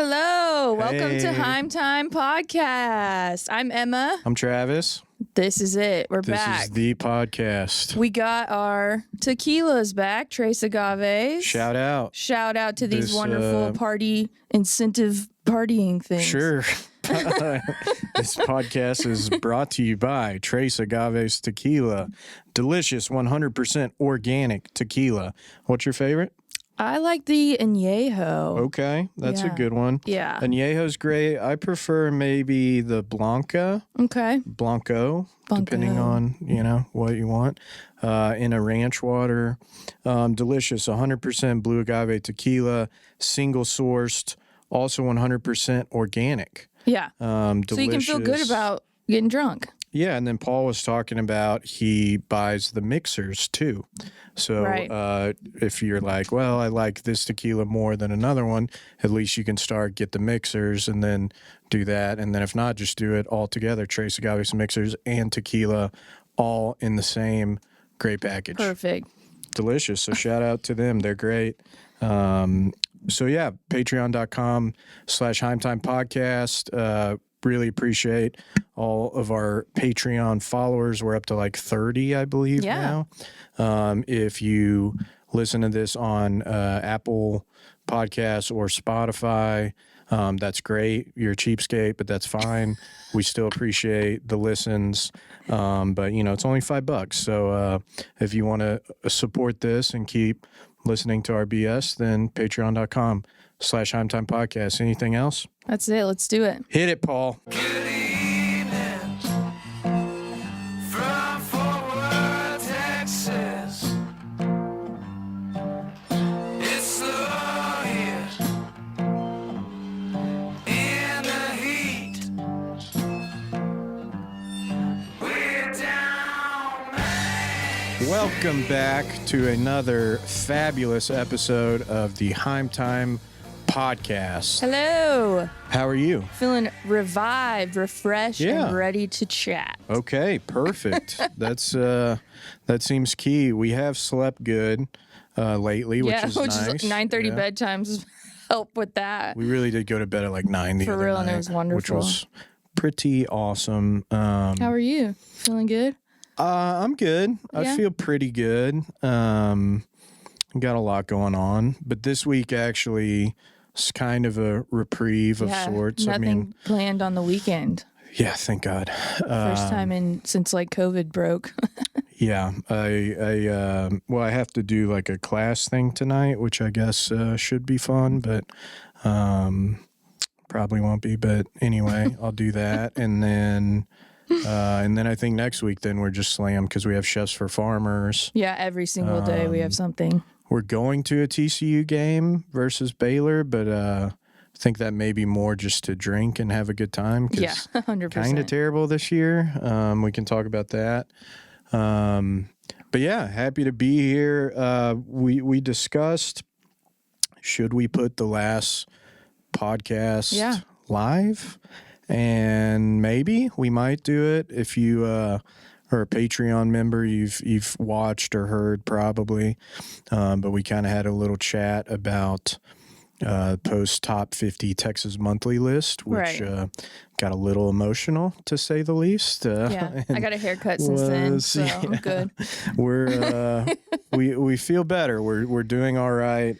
Hello, welcome to Hey. Heim Time Podcast. I'm Emma. I'm Travis. This is it. We're This back. is the podcast. We got our tequilas back, Trace Agaves. Shout out. Shout out to these This, wonderful party incentive partying things. Sure. This podcast is brought to you by Trace Agaves Tequila. Delicious, 100% organic tequila. What's your favorite? I like the Añejo. Okay, that's a Yeah. good one. Yeah. Añejo's great. I prefer maybe the Blanco, Okay. depending on, what you want. In a ranch water. Delicious, 100% blue agave tequila, single sourced, also 100% organic. Yeah. Delicious. So you can feel good about getting drunk. Yeah, and then Paul was talking about he buys the mixers too. So Right. If you're like, well, I like this tequila more than another one, at least you can get the mixers and then do that. And then if not, just do it all together. Trace Agaves mixers and tequila all in the same great package. Perfect. Delicious. So shout out to them. They're great. So yeah, patreon.com/Heim Time Podcast. Really appreciate all of our Patreon followers. We're up to like 30, I believe Yeah. now. If you listen to this on Apple Podcasts or Spotify, that's great. You're a cheapskate, but that's fine. We still appreciate the listens. But it's only $5. So if you want to support this and keep listening to our BS, then patreon.com/Heim Time Podcast. Anything else? That's it. Let's do it. Hit it, Paul. Good evening from Fort Worth, Texas. It's slow here in the heat. We're down Main. Welcome back to another fabulous episode of the Heim Time Podcast. Hello. How are you? Feeling revived, refreshed, Yeah. and ready to chat. Okay, perfect. That seems key. We have slept good lately, which is nice. is 9:30 Yeah. bedtimes help with that. We really did go to bed at like 9 the For other real, and it night, was wonderful. which was pretty awesome. How are you? Feeling good? I'm good. I Yeah? feel pretty good. Got a lot going on, but this week actually is kind of a reprieve of sorts. Nothing planned on the weekend. Yeah, thank God. First time since like COVID broke. Yeah, I have to do like a class thing tonight, which I guess should be fun, but probably won't be. But anyway, I'll do that, and then I think next week then we're just slammed because we have Chefs for Farmers. Yeah, every single day we have something. We're going to a TCU game versus Baylor, but I think that may be more just to drink and have a good time. 'Cause Yeah, 100%. kind of terrible this year. We can talk about that. But yeah, happy to be here. We discussed, should we put the last podcast live? And maybe we might do it. If you are a Patreon member, you've watched or heard probably. But we kind of had a little chat about post top 50 Texas monthly list, which got a little emotional to say the least. Yeah, I got a haircut since then, so I'm good. We feel better. We're doing all right.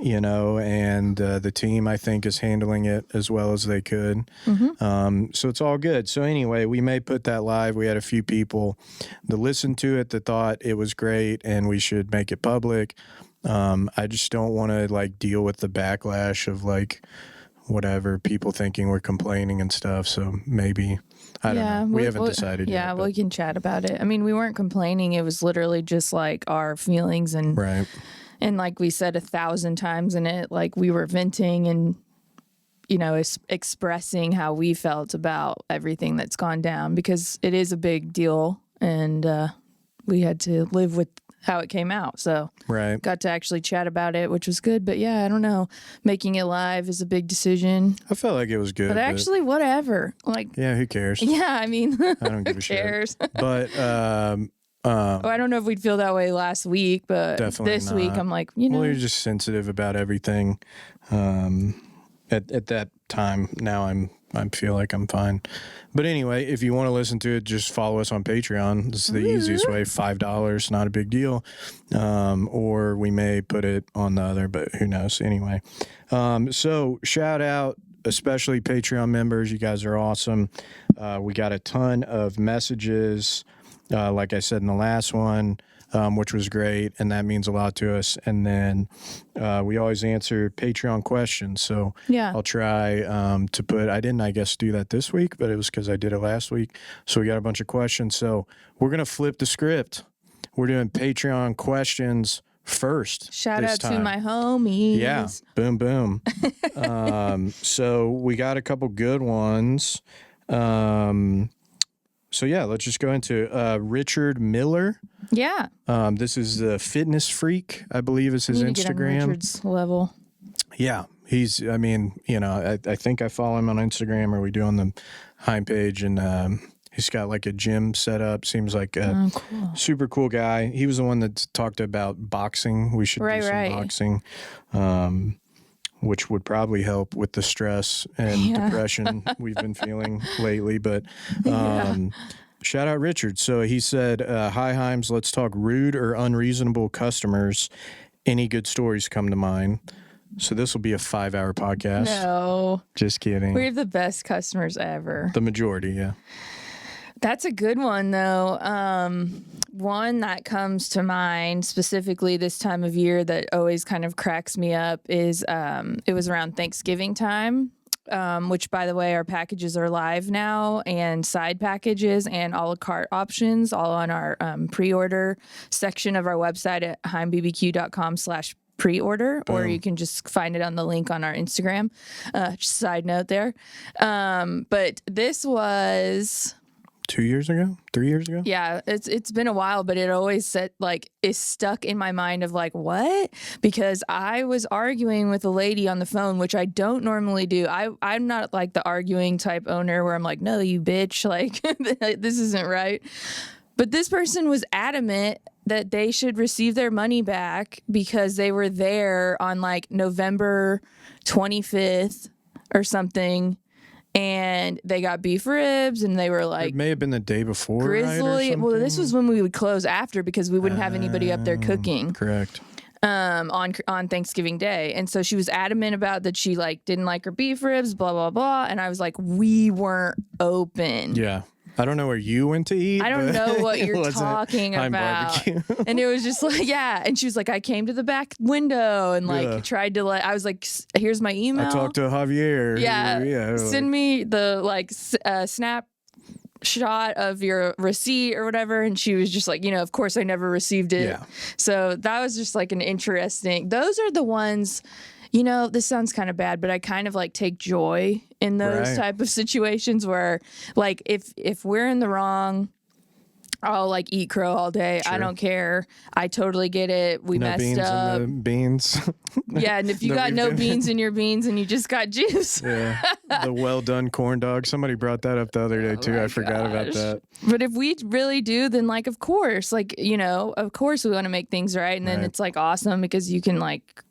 And the team, I think, is handling it as well as they could. So it's all good. So anyway, we may put that live. We had a few people that listened to it that thought it was great and we should make it public. I just don't want to deal with the backlash of whatever people thinking we're complaining and stuff. So maybe, I don't know. We haven't decided yet. Yeah, we can chat about it. I mean, we weren't complaining. It was literally just our feelings and Right. And like we said 1,000 times in it, we were venting and, expressing how we felt about everything that's gone down because it is a big deal and we had to live with how it came out. So Right. got to actually chat about it, which was good. But yeah, I don't know. Making it live is a big decision. I felt like it was good. But actually, whatever. Yeah, who cares? Yeah, I mean, I don't give who a shit. cares? But I don't know if we'd feel that way last week, but Definitely this week not. I'm like, well, you're just sensitive about everything. at that time. Now I feel like I'm fine. But anyway, if you want to listen to it, just follow us on Patreon. This is the easiest way. $5, not a big deal. Or we may put it on the other, but who knows? Anyway, so shout out, especially Patreon members. You guys are awesome. We got a ton of messages, like I said in the last one, which was great, and that means a lot to us. And then we always answer Patreon questions. So Yeah. I'll try to put, I didn't, I guess, do that this week, but it was because I did it last week. So we got a bunch of questions. So we're going to flip the script. We're doing Patreon questions first. Shout this out to time. my homies. Yeah. Boom, boom. So we got a couple good ones. So yeah, let's just go into Richard Miller. Yeah. This is the Fitness Freak, I believe is his Need to get on Instagram. Richard's level. Yeah, he's. I mean, I think I follow him on Instagram, or we do on the Heim page, and he's got like a gym set up. Seems like a Cool. super cool guy. He was the one that talked about boxing. We should do some boxing. Which would probably help with the stress and depression we've been feeling lately. But shout out Richard. So he said, hi, Heims, let's talk rude or unreasonable customers. Any good stories come to mind? So this will be a 5-hour podcast. No. Just kidding. We have the best customers ever. The majority, yeah. That's a good one, though. One that comes to mind specifically this time of year that always kind of cracks me up is it was around Thanksgiving time, which, by the way, our packages are live now, and side packages and a la carte options all on our pre-order section of our website at heimbbq.com/pre-order, or you can just find it on the link on our Instagram. Just side note there. But this was... 2 years ago? 3 years ago? Yeah, it's been a while, but it always is stuck in my mind of like, what? Because I was arguing with a lady on the phone, which I don't normally do. I'm not like the arguing type owner where I'm like, no, you bitch, like this isn't right. But this person was adamant that they should receive their money back because they were there on like November 25th or something. And they got beef ribs, and they were like, it may have been the day before, grizzly. right, Well, this was when we would close after because we wouldn't have anybody up there cooking. Correct. On Thanksgiving Day. And so she was adamant about that she like didn't like her beef ribs, blah, blah, blah. And I was like, we weren't open. Yeah. I don't know where you went to eat. I don't know what you're talking Heim about. Barbecue. And it was just like, yeah. And she was like, I came to the back window and like tried to I was like, here's my email. I talked to Javier. Yeah. Send me the like snap shot of your receipt or whatever. And she was just like, of course I never received it. Yeah. So that was just like an interesting, those are the ones, this sounds kind of bad, but I kind of like take joy in those type of situations where like if we're in the wrong, I'll like eat crow all day. Sure. I don't care. I totally get it. We messed beans up. In the beans. Yeah, and if you got no beans in your beans and you just got juice. Yeah. The well done corn dog. Somebody brought that up the other day too. I forgot about that. But if we really do, then like of course we want to make things right. And then it's like awesome because you can like,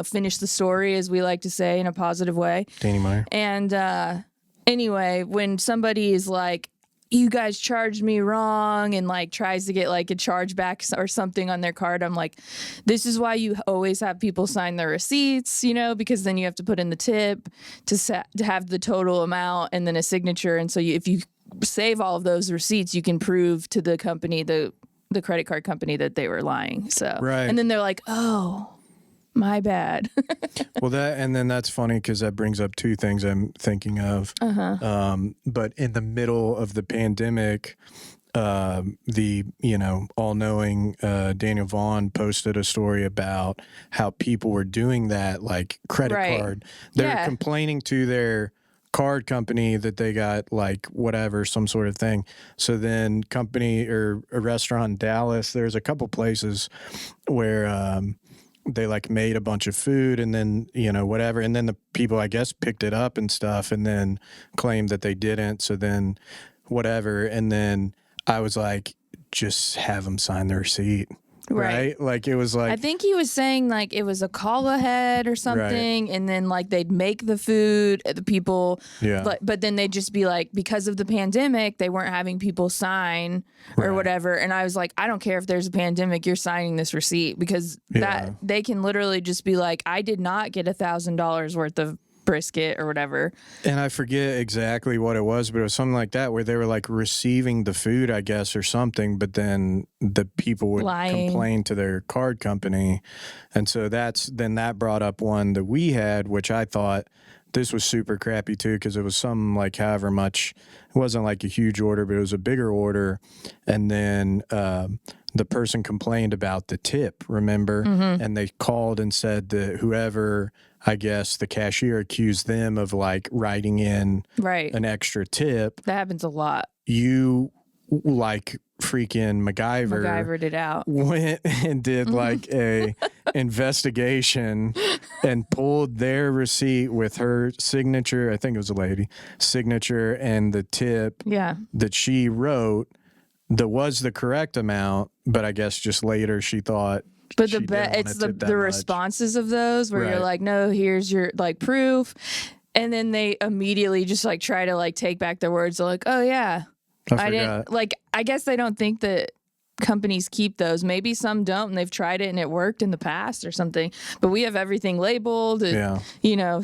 finish the story, as we like to say, in a positive way. Danny Meyer. And anyway, when somebody is like, you guys charged me wrong, and like tries to get like a chargeback or something on their card, I'm like, this is why you always have people sign their receipts, because then you have to put in the tip to have the total amount and then a signature. And so if you save all of those receipts, you can prove to the company, the credit card company, that they were lying. So, and then they're like, oh, my bad. Well, then that's funny because that brings up two things I'm thinking of. But in the middle of the pandemic, the all-knowing Daniel Vaughn posted a story about how people were doing that, like credit card. They're complaining to their card company that they got like whatever, some sort of thing. So then company or a restaurant in Dallas, there's a couple places where they like made a bunch of food and then, whatever. And then the people, I guess, picked it up and stuff and then claimed that they didn't. So then whatever. And then I was like, just have them sign the receipt. right? Like it was I like, think he was saying like it was a call ahead or something, and then like they'd make the food, the people, yeah, but then they'd just be like, because of the pandemic, they weren't having people sign or Right. whatever. And I was like, I don't care if there's a pandemic, you're signing this receipt, because that they can literally just be like, I did not get $1,000 worth of brisket or whatever. and I forget exactly what it was, but it was something like that where they were like receiving the food, I guess, or something, but then the people would Lying. complain to their card company. And so that brought up one that we had, which I thought this was super crappy too, because it was some like however much, it wasn't like a huge order, but it was a bigger order. And then the person complained about the tip, remember? And they called and said that whoever, I guess the cashier, accused them of like writing in an extra tip. That happens a lot. You like freaking MacGyvered it out. went and did like a investigation and pulled their receipt with her signature. I think it was a lady signature and the tip that she wrote that was the correct amount. But I guess just later she thought. But it's the responses of those where you're like, no, here's your like proof. And then they immediately just like try to like take back their words. They're like, oh yeah, I didn't like, I guess they don't think that companies keep those. Maybe some don't, and they've tried it and it worked in the past or something. But we have everything labeled and, you know,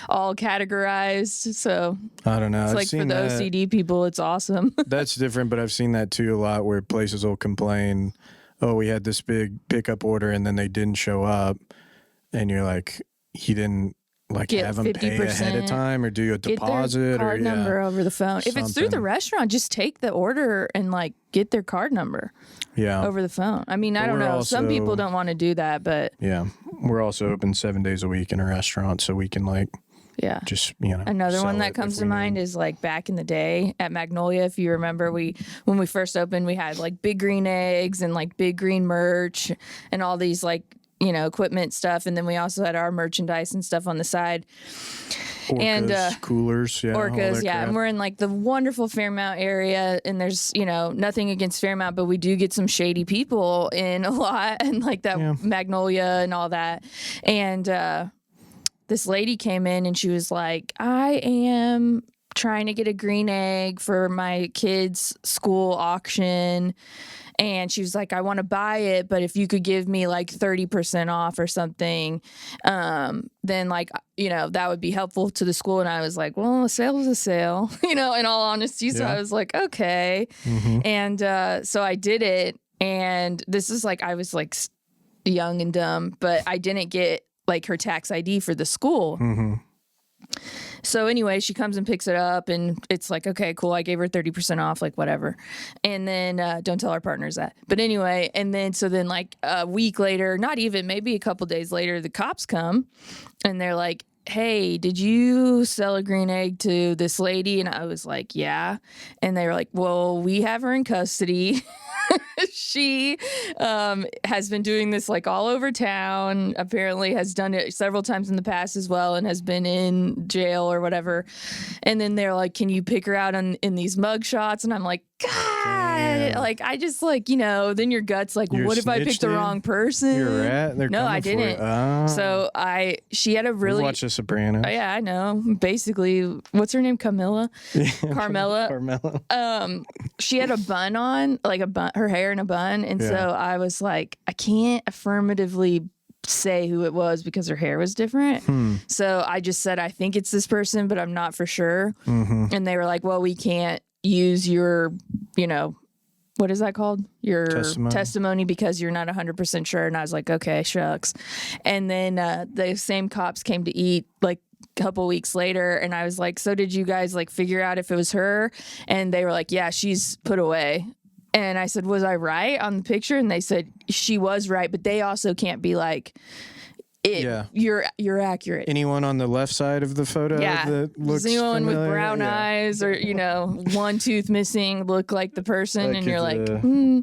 all categorized. So I don't know. It's like for the OCD people, it's awesome. That's different, but I've seen that too a lot where places will complain, oh, we had this big pickup order and then they didn't show up. And you're like, you didn't like Get have them pay ahead of time or do a deposit get their card number over the phone. If it's through the restaurant, just take the order and like get their card number over the phone. I mean, I don't know. Some people don't want to do that, but we're also open 7 days a week in a restaurant, so we can like just, you know. Another one that comes to mind is like back in the day at Magnolia. If you remember, when we first opened, we had like big green eggs and like big green merch and all these like, you know, equipment stuff. And then we also had our merchandise and stuff on the side. Orcas, and coolers, Orcas, and we're in like the wonderful Fairmount area, and there's, you know, nothing against Fairmount, but we do get some shady people in a lot, and like that Magnolia and all that. And this lady came in and she was like, I am trying to get a green egg for my kids' school auction. And she was like, I want to buy it, but if you could give me like 30% off or something, then like, you know, that would be helpful to the school. And I was like, well, a sale is a sale, you know, in all honesty. So I was like, okay. And so I did it. And this is like, I was like young and dumb, but I didn't get like her tax ID for the school. So anyway, she comes and picks it up, and it's like, okay, cool. I gave her 30% off, like whatever. And then don't tell our partners that. But anyway, and then so then like a week later, not even, maybe a couple days later, the cops come and they're like, hey, did you sell a green egg to this lady? And I was like, yeah. And they were like, well, we have her in custody. She has been doing this like all over town, apparently has done it several times in the past as well, and has been in jail or whatever. And then they're like, can you pick her out in these mug shots? And I'm like, God, like I just like, you know, then your gut's like, what if I picked the wrong person? You're a rat. They're no, I didn't. So she had a really watch The Sopranos. Yeah, I know. Basically, what's her name? Carmela. Carmela. She had a bun on, like a bun, her hair in a bun, and so I was like, I can't affirmatively say who it was because her hair was different. So I just said, I think it's this person, but I'm not for sure. And they were like, well, we can't use your, you know, what is that called? Your testimony because you're not 100% sure. And I was like, okay, shucks. And then the same cops came to eat like a couple weeks later, and I was like, so did you guys like figure out if it was her? And they were like, yeah, she's put away. And I said, was I right on the picture? And they said she was right, but they also can't be like, you're accurate. Anyone on the left side of the photo that looks anyone familiar? with brown eyes or, you know, one tooth missing look like the person? And you're like,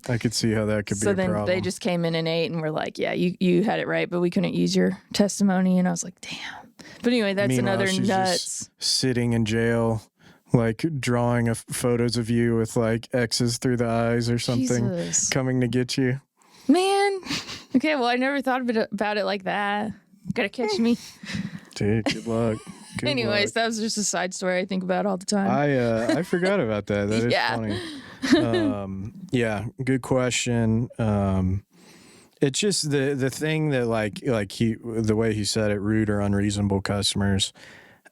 I could see how that could be a problem. So then they just came in and ate and were like, yeah, you had it right, but we couldn't use your testimony. And I was like, damn. But anyway, that's Meanwhile, another she's nuts. Just sitting in jail, like drawing photos of you with like X's through the eyes or something, coming to get you. Man. Okay, well, I never thought about it like that. Gotta catch me. Dude, good luck. Good Anyways, luck. that was just a side story I think about all the time. I forgot about that. That is Yeah. funny. Yeah, good question. It's just the thing that like the way he said it, rude or unreasonable customers.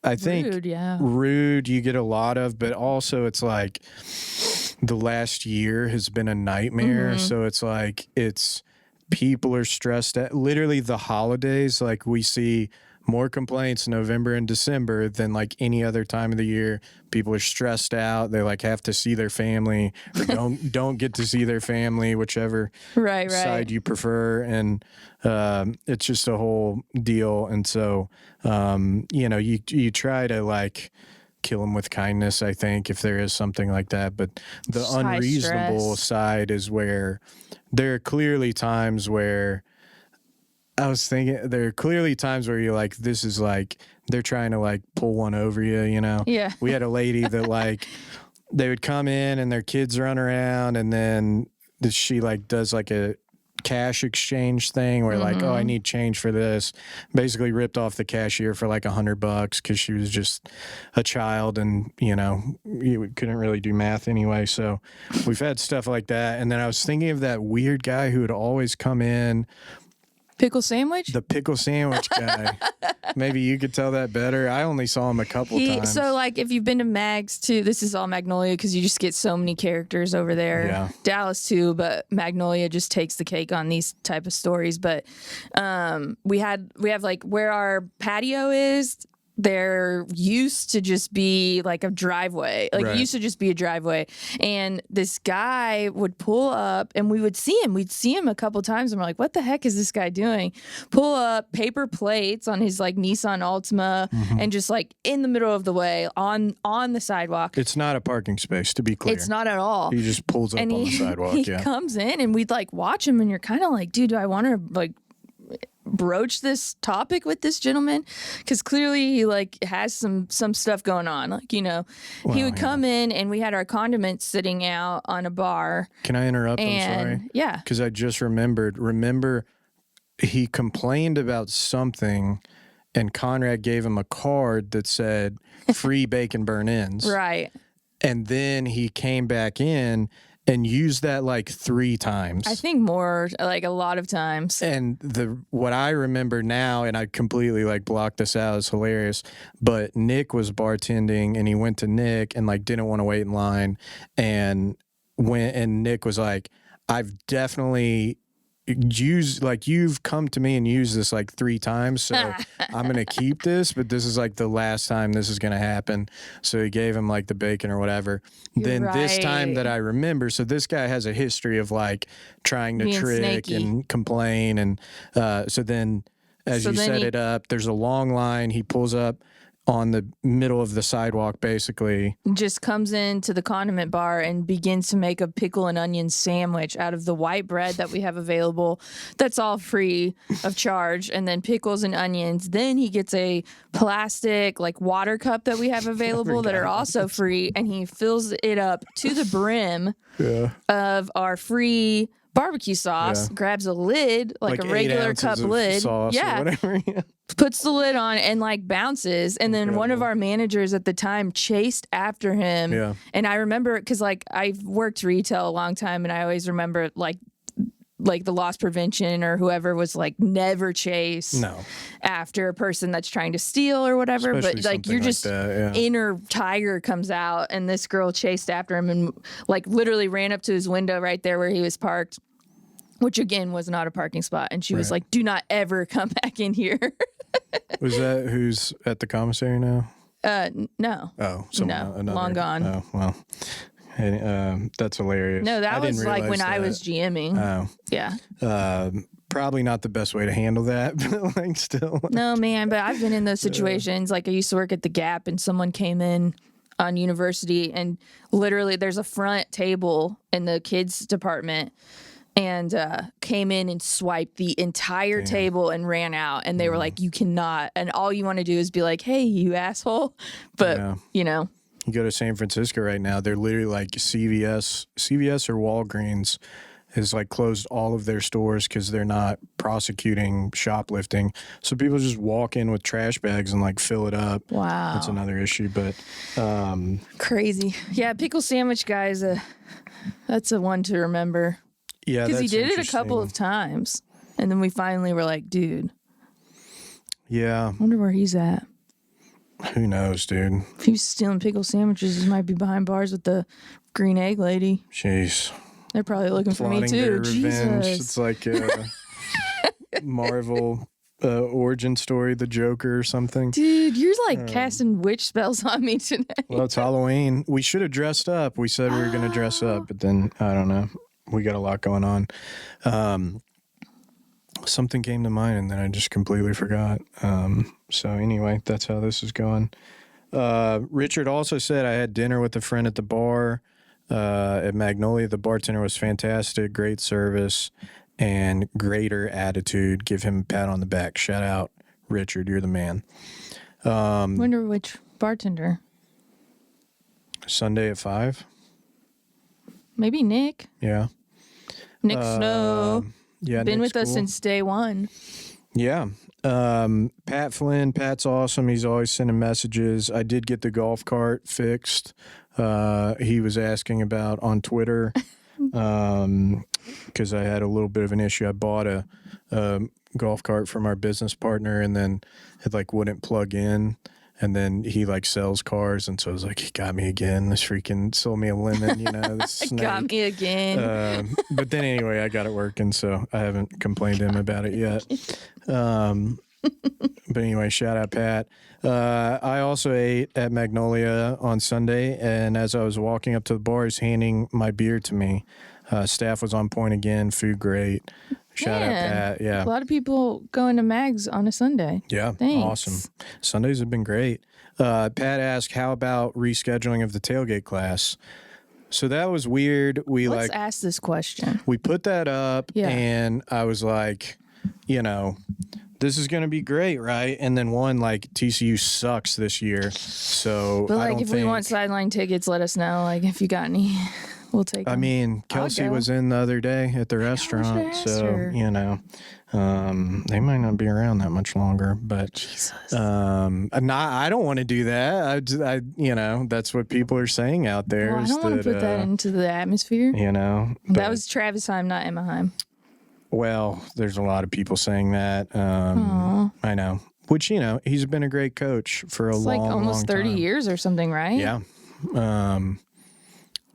I think Rude, yeah. rude you get a lot of, but also it's like the last year has been a nightmare. Mm-hmm. So it's like people are stressed at literally the holidays. Like we see more complaints November and December than like any other time of the year. People are stressed out. They like have to see their family or don't get to see their family, whichever Right. side you prefer. And it's just a whole deal. And so, you try to like kill them with kindness, I think, if there is something like that. But the Just high unreasonable stress. side is where there are clearly times where there are clearly times where you're like, this is like, they're trying to like pull one over you, you know? Yeah. We had a lady that like, they would come in and their kids run around and then she like does like a cash exchange thing where like, oh, I need change for this. Basically ripped off the cashier for like $100 because she was just a child and, you couldn't really do math anyway. So we've had stuff like that. And then I was thinking of that weird guy who would always come in, Pickle sandwich? the pickle sandwich guy. Maybe you could tell that better. I only saw him a couple times. So, like, if you've been to Mag's too, this is all Magnolia because you just get so many characters over there. Yeah. Dallas too, but Magnolia just takes the cake on these type of stories. But we have like where our patio is. There used to just be like a driveway. Like Right. it used to just be a driveway. And this guy would pull up and we would see him. We'd see him a couple times and we're like, what the heck is this guy doing? Pull up paper plates on his like Nissan Altima and just like in the middle of the way on the sidewalk. It's not a parking space, to be clear. It's not at all. He just pulls up And on the sidewalk. he Yeah. comes in and we'd like watch him and you're kind of like, dude, do I want to like broach this topic with this gentleman? Because clearly he like has some stuff going on. Like, he would come in and we had our condiments sitting out on a bar. Can I interrupt? I'm And sorry. yeah. Because I just remembered. Remember, he complained about something and Conrad gave him a card that said free bacon burn-ins. Right. And then he came back in and used that like 3 times. I think more, like a lot of times. And what I remember now, and I completely like blocked this out, is hilarious. But Nick was bartending, and he went to Nick and like didn't want to wait in line, and Nick was like, "I've definitely used like you've come to me and used this like 3 times, so I'm gonna keep this, but this is like the last time this is gonna happen." So he gave him like the bacon or whatever. Then this time Right. that I remember, so this guy has a history of like trying to Being trick snaky. and complain, and so then as So you then set he- it up, there's a long line. He pulls up on the middle of the sidewalk, basically. Just comes into the condiment bar and begins to make a pickle and onion sandwich out of the white bread that we have available. That's all free of charge. And then pickles and onions. Then he gets a plastic like water cup that we have available that are also free. And he fills it up to the brim Yeah. of our free barbecue sauce, Yeah. grabs a lid, like a 8 regular ounces cup of lid. sauce or Yeah. whatever. Yeah. Puts the lid on and like bounces. And then one of our managers at the time chased after him. Yeah. And I remember because like I've worked retail a long time and I always remember like the loss prevention or whoever was like never chase No. after a person that's trying to steal or whatever. Especially but like something you're like just that, yeah. inner tiger comes out and this girl chased after him and like literally ran up to his window right there where he was parked. Which again was not a parking spot. And she was Right. like, do not ever come back in here. Was that who's at the commissary now? No. Oh, No, long gone. Oh, well. Hey, that's hilarious. No, I that didn't was like when realize I that. was GMing. Oh. Yeah. Probably not the best way to handle that, but like still. No, man, but I've been in those situations. Like I used to work at the Gap and someone came in on University and literally there's a front table in the kids department and came in and swiped the entire table and ran out. And they were like, you cannot. And all you want to do is be like, hey, you asshole. But, Yeah. you know, You go to San Francisco right now, they're literally like CVS or Walgreens, has like closed all of their stores because they're not prosecuting shoplifting. So people just walk in with trash bags and like fill it up. Wow. That's another issue, but Crazy. Yeah, pickle sandwich guy's that's a one to remember. yeah, Because he that's did it a couple of interesting. times. And then we finally were like, dude, Yeah, I wonder where he's at. who knows, dude? If he was stealing pickle sandwiches, he might be behind bars with the green egg lady. Jeez. They're probably looking for me Plotting too. their revenge. Jesus. It's like a Marvel origin story, the Joker or something. Dude, you're like casting witch spells on me today. Well, it's Halloween. We should have dressed up. We said we were going to dress up, but then I don't know. We got a lot going on. Something came to mind and then I just completely forgot. So anyway, that's how this is going. Richard also said I had dinner with a friend at the bar at Magnolia. The bartender was fantastic, great service, and greater attitude. Give him a pat on the back. Shout out, Richard. You're the man. Wonder which bartender. Sunday at 5. Maybe Nick. Yeah. Nick Snow. Yeah. Been Nick's with us cool. since day one. Yeah. Pat Flynn. Pat's awesome. He's always sending messages. I did get the golf cart fixed. He was asking about on Twitter because I had a little bit of an issue. I bought a golf cart from our business partner and then it like wouldn't plug in. And then he like sells cars, and so I was like, he got me again. This freaking sold me a lemon, you know. This snake. Got me again. But then anyway, I got it working, so I haven't complained to him about it yet. But anyway, shout out Pat. I also ate at Magnolia on Sunday, and as I was walking up to the bar, he's handing my beer to me. Staff was on point again. Food great. Shout out Pat. Yeah. A lot of people going to Mags on a Sunday. Yeah, Thanks. awesome. Sundays have been great. Pat asked, how about rescheduling of the tailgate class? So that was weird. Let's ask this question. We put that up, Yeah. and I was like, you know, this is going to be great, right? And then TCU sucks this year. So But I don't if we think, want sideline tickets, let us know. Like if you got any, we'll take them. I mean, Kelsey go. was in the other day at the restaurant, so you know, they might not be around that much longer. But Jesus. I don't want to do that. I you know, that's what people are saying out there. Well, I is don't want to put that into the atmosphere. You know, That but- was Travis Heim, not Emma Heim. Well, there's a lot of people saying that. I know. Which, you know, he's been a great coach for a It's long, like almost long 30 time. years or something, right? Yeah.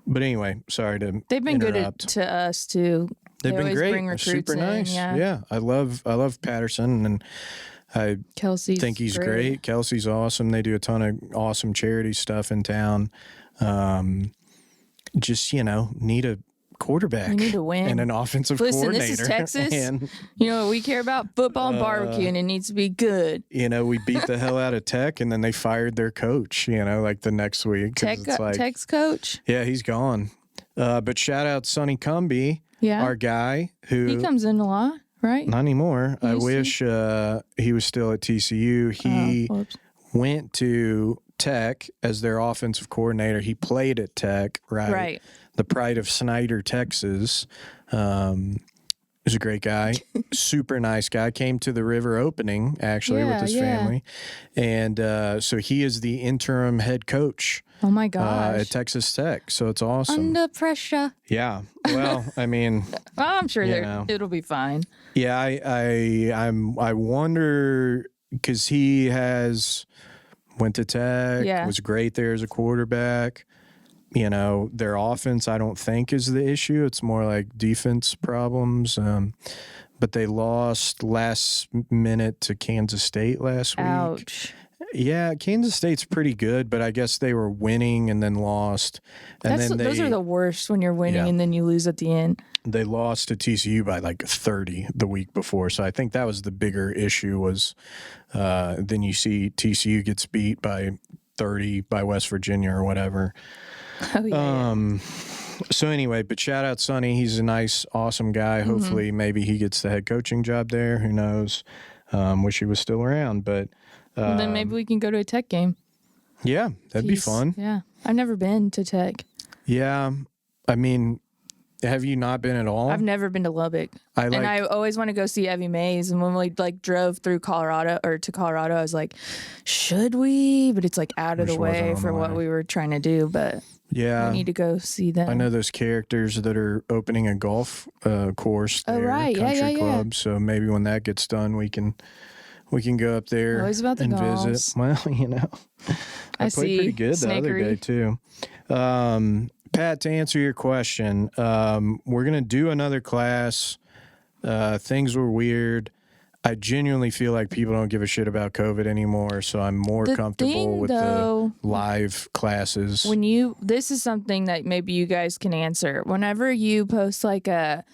But anyway, sorry to They've been interrupt. good to us too. They've been always great. Bring They're recruits super in, nice. Yeah. I love Patterson, and I Kelsey's think he's great. Kelsey's awesome. They do a ton of awesome charity stuff in town. Just, you know, need a quarterback. We need to win. And an offensive Listen, coordinator. this is Texas. And, You know what we care about? Football and barbecue, and it needs to be good. you know, we beat the hell out of Tech, and then they fired their coach, you know, like the next week. 'cause Tech's coach. Yeah, he's gone. But shout out Sonny Cumby, Yeah. our guy, who He comes in a lot, right? not anymore. I used to? wish he was still at TCU. He Whoops. went to Tech as their offensive coordinator. He played at Tech, right? Right. The pride of Snyder, Texas. He's a great guy, super nice guy. Came to the River opening actually with his family, and so he is the interim head coach Oh my gosh. at Texas Tech. So it's awesome. Under pressure. Yeah. Well, I mean, Oh, I'm sure know. it'll be fine. yeah, I wonder because he went to Tech, Yeah. was great there as a quarterback. You know, their offense, I don't think is the issue. It's more like defense problems. But they lost last minute to Kansas State last week. Ouch. Yeah, Kansas State's pretty good, but I guess they were winning and then lost. And Those are the worst when you're winning Yeah. and then you lose at the end. they lost to TCU by like 30 the week before. So I think that was the bigger issue was then you see TCU gets beat by 30 by West Virginia or whatever. Oh, yeah. So anyway, but shout out Sonny. He's a nice, awesome guy. Mm-hmm. Hopefully maybe he gets the head coaching job there. Who knows? Wish he was still around, but And then maybe we can go to a Tech game. yeah, that'd be Peace. fun. Yeah. I've never been to Tech. Yeah. I mean, Have you not been at all? I've never been to Lubbock. I And I always want to go see Evie Mays. And when we like drove through Colorado, I was like, should we? But it's like out of the Which wasn't way on for the what way. we were trying to do. But yeah. we need to go see them. I know those characters that are opening a golf course Oh, there, right. Yeah, country yeah, club. So maybe when that gets done, we can go up there Always about the and golfs. visit. Well, I played pretty see good the other day Snakery. too. Pat, to answer your question, we're gonna do another class. Things were weird. I genuinely feel like people don't give a shit about COVID anymore, so I'm more The comfortable thing, with though, the live classes. this is something that maybe you guys can answer. Whenever you post like a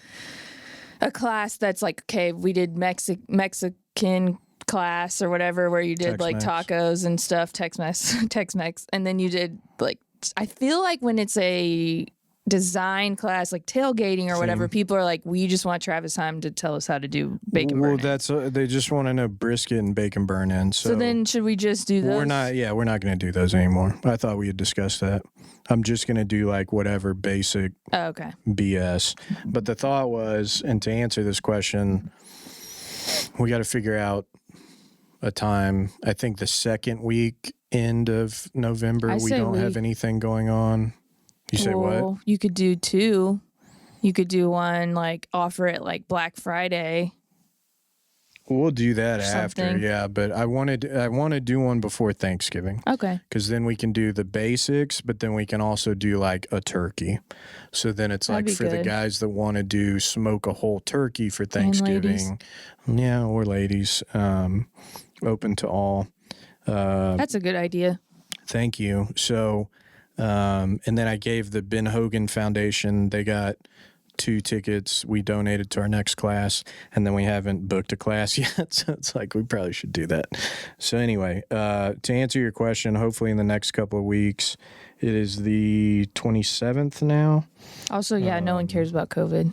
class that's like, okay, we did Mexican class or whatever, where you did like Tex-Mex. tacos and stuff, Tex-Mex, and then you did like, I feel like when it's a design class like tailgating or whatever, people are like, we just want Travis Heim to tell us how to do bacon Well, burn-in. that's they just want to know brisket and bacon burn-in. So then should we just do those? we're not going to do those anymore. I thought we had discussed that. I'm just going to do like whatever basic Oh, okay. BS. But the thought was, and to answer this question, we got to figure out a time. I think the second week end of November, I we say don't have anything going on. You say what? Well, you could do two. You could do one like offer it like Black Friday. We'll do that after, something. yeah. But I want to do one before Thanksgiving. Okay. Because then we can do the basics, but then we can also do like a turkey. So then it's That'd like be for the good. guys that want to do smoke a whole turkey for ladies. Thanksgiving. Yeah, or ladies. Open to all. That's a good idea. Thank you. So, and then I gave the Ben Hogan Foundation, they got 2 tickets we donated to our next class, and then we haven't booked a class yet. So it's like, we probably should do that. So anyway, to answer your question, hopefully in the next couple of weeks, it is the 27th now. Also, yeah, no one cares about COVID.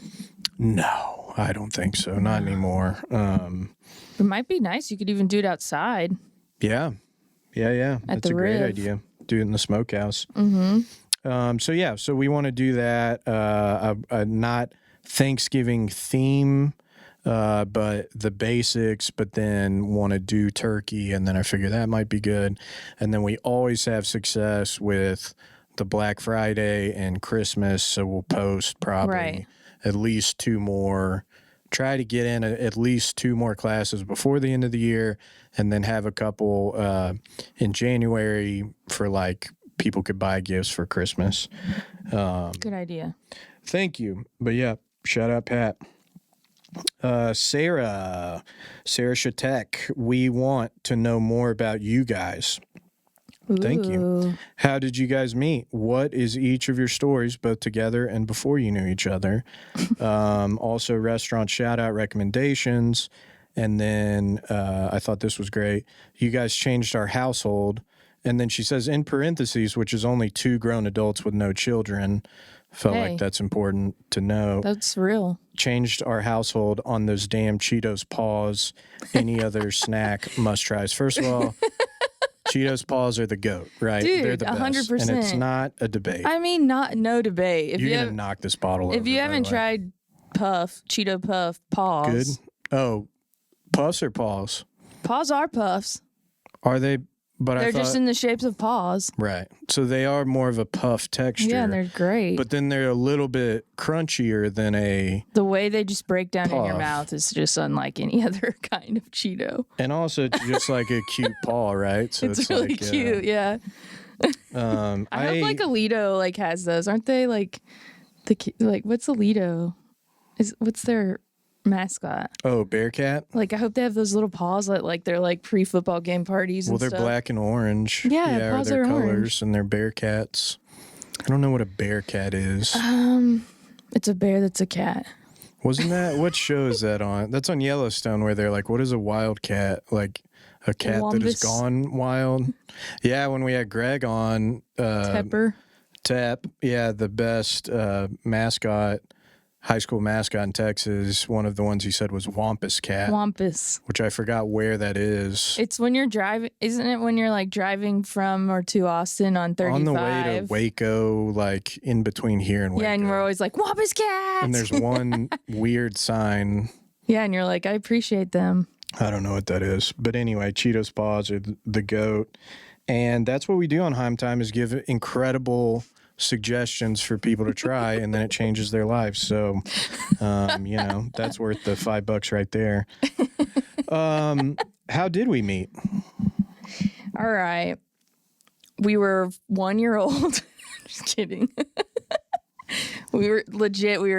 No, I don't think so. Not anymore. It might be nice. You could even do it outside. Yeah. That's the a great Riv. idea. Do it in the smokehouse. Mm-hmm. So we want to do that. A not Thanksgiving theme, but the basics, but then want to do turkey. And then I figure that might be good. And then we always have success with the Black Friday and Christmas. So we'll post probably Right. at least 2 more. Try to get in at least 2 more classes before the end of the year, and then have a couple in January for like people could buy gifts for Christmas. Good idea. Thank you. But yeah, shout out Pat. Sarah Shatek, we want to know more about you guys. Thank you. Ooh. How did you guys meet? What is each of your stories, both together and before you knew each other? Also, restaurant shout out recommendations. And then I thought this was great. You guys changed our household. And then she says, in parentheses, which is only 2 grown adults with no children. Felt Hey. like that's important to know. That's real. Changed our household on those damn Cheetos paws. Any other snack must tries. First of all, Cheetos paws are the GOAT, right? Dude, They're the best. 100%. And it's not a debate. I mean, no debate. You're going to knock this bottle over. If you by haven't the way. tried Cheeto Puff paws. Good. Oh, puffs or paws? Paws are puffs. Are they? But They're I thought, just in the shapes of paws. right. So they are more of a puff texture. Yeah, and they're great. But then they're a little bit crunchier than a, the way they just break down in your Puff. mouth is just unlike any other kind of Cheeto. and also it's just like a cute paw, right? So It's really like, cute, yeah. I hope like Alito like has those, aren't they? Like what's Alito? What's their mascot? Oh, Bearcat. Like I hope they have those little paws that like they're like pre-football game parties. Well, And they're stuff. black and orange. Yeah, or paws their are colors, orange. and they're Bearcats. I don't know what a Bearcat is. It's a bear that's a cat. Wasn't that what show is that on? That's on Yellowstone, where they're like, "What is a wild cat? Like a cat that has Wombus. gone wild." Yeah, when we had Greg on, Pepper. Tep, yeah, the best mascot high school mascot in Texas, one of the ones he said was Wampus Cat, Wampus. which I forgot where that is. It's when you're driving, isn't it when you're like driving from or to Austin on 35? On the way to Waco, like in between here and Waco. Yeah, and we're always like, Wampus Cat! And there's one weird sign. Yeah, and you're like, I appreciate them. I don't know what that is. But anyway, Cheetos Paws are the GOAT. And that's what we do on Heim Time, is give incredible suggestions for people to try, and then it changes their lives. So, that's worth the $5 right there. How did we meet? All right. We were 1 year old. Just kidding. We were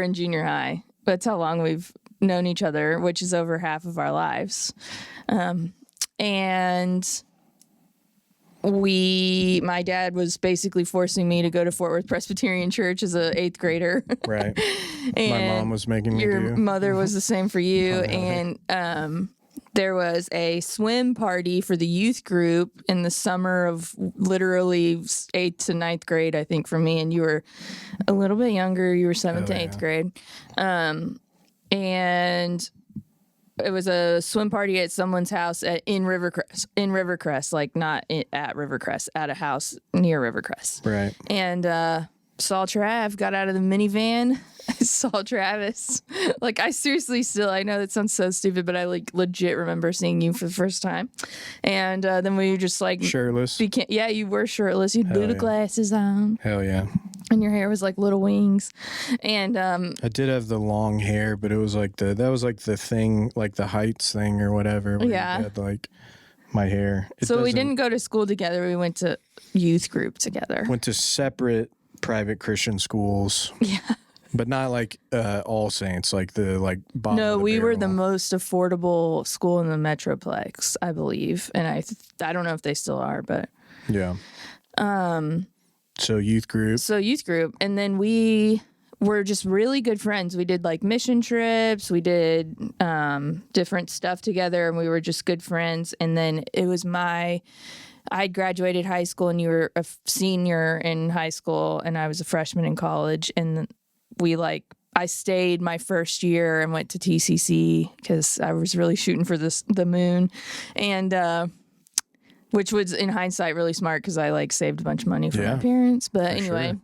in junior high. That's how long we've known each other, which is over half of our lives. And my dad was basically forcing me to go to Fort Worth Presbyterian Church as an 8th grader. Right. And my mom was making me your do. mother was the same for you. And there was a swim party for the youth group in the summer of literally 8th to 9th grade, I think, for me. And you were a little bit younger. You were 7th to 8th grade. And it was a swim party at someone's house in Rivercrest, like not at Rivercrest, at a house near Rivercrest. Right. And saw Trav, got out of the minivan, saw Travis. Like, I seriously I know that sounds so stupid, but I like legit remember seeing you for the first time. And then we just like shirtless. Yeah, you were shirtless. You had Buddha glasses on. Hell yeah. And your hair was like little wings. And I did have the long hair, but it was like that was like the thing, like the heights thing or whatever. Where yeah. You had like my hair. So we didn't go to school together. We went to youth group together. Went to separate private Christian schools. Yeah. But not like All Saints, like the bottom No, of the we were barrel. the most affordable school in the Metroplex, I believe. And I don't know if they still are, but yeah. So youth group. And then we were just really good friends. We did like mission trips. We did different stuff together, and we were just good friends. And then it was I graduated high school, and you were a senior in high school, and I was a freshman in college. And I stayed my first year and went to TCC because I was really shooting for the moon. And which was, in hindsight, really smart because I saved a bunch of money for my parents. But anyway,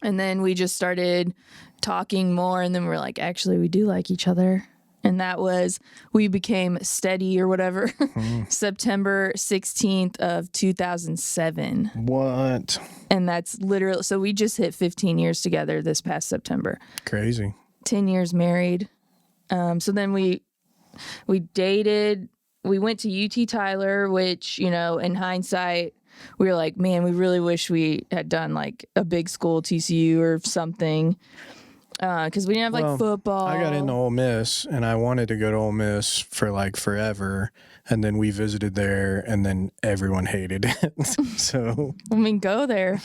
and then we just started talking more, and then we were like, actually, we do like each other. And that was, we became steady or whatever, September 16th of 2007. What? And that's literally, so we just hit 15 years together this past September. Crazy. 10 years married. So then we dated. We went to UT Tyler, which, in hindsight, we were like, man, we really wish we had done like a big school, TCU or something. Because we didn't have football. I got into Ole Miss, and I wanted to go to Ole Miss for forever. And then we visited there, and then everyone hated it. So go there.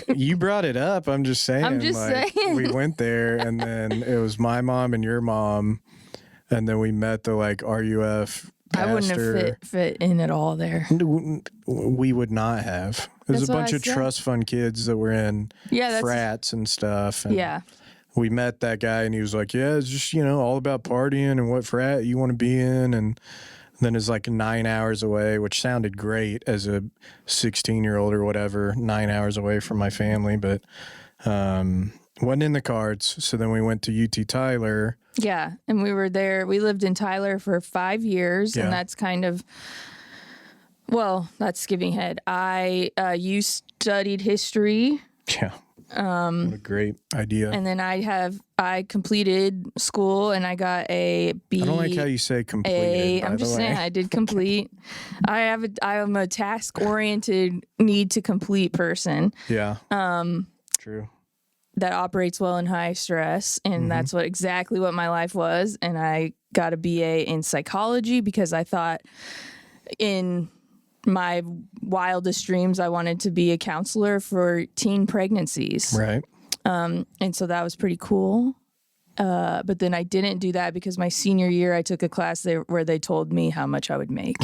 You brought it up. I'm just saying. I'm just saying. We went there, and then it was my mom and your mom. And then we met the RUF pastor. I wouldn't have fit in at all there. We would not have. There's a bunch of trust fund kids that were in frats and stuff. And we met that guy, and he was like, yeah, it's just, all about partying and what frat you want to be in. And then it's 9 hours away, which sounded great as a 16-year-old or whatever, 9 hours away from my family. But wasn't in the cards. So then we went to UT Tyler. Yeah, and we were there. We lived in Tyler for 5 years, and that's kind of, that's skipping ahead. You studied history. Yeah. What a great idea. And then I completed school, and I got a B. I don't like how you say completed. I'm just saying I did complete. I am a task-oriented, need to complete person. Yeah. True. That operates well in high stress, and that's exactly what my life was. And I got a BA in psychology because I thought, in my wildest dreams, I wanted to be a counselor for teen pregnancies. Right. And so that was pretty cool. But then I didn't do that because my senior year I took a class there where they told me how much I would make.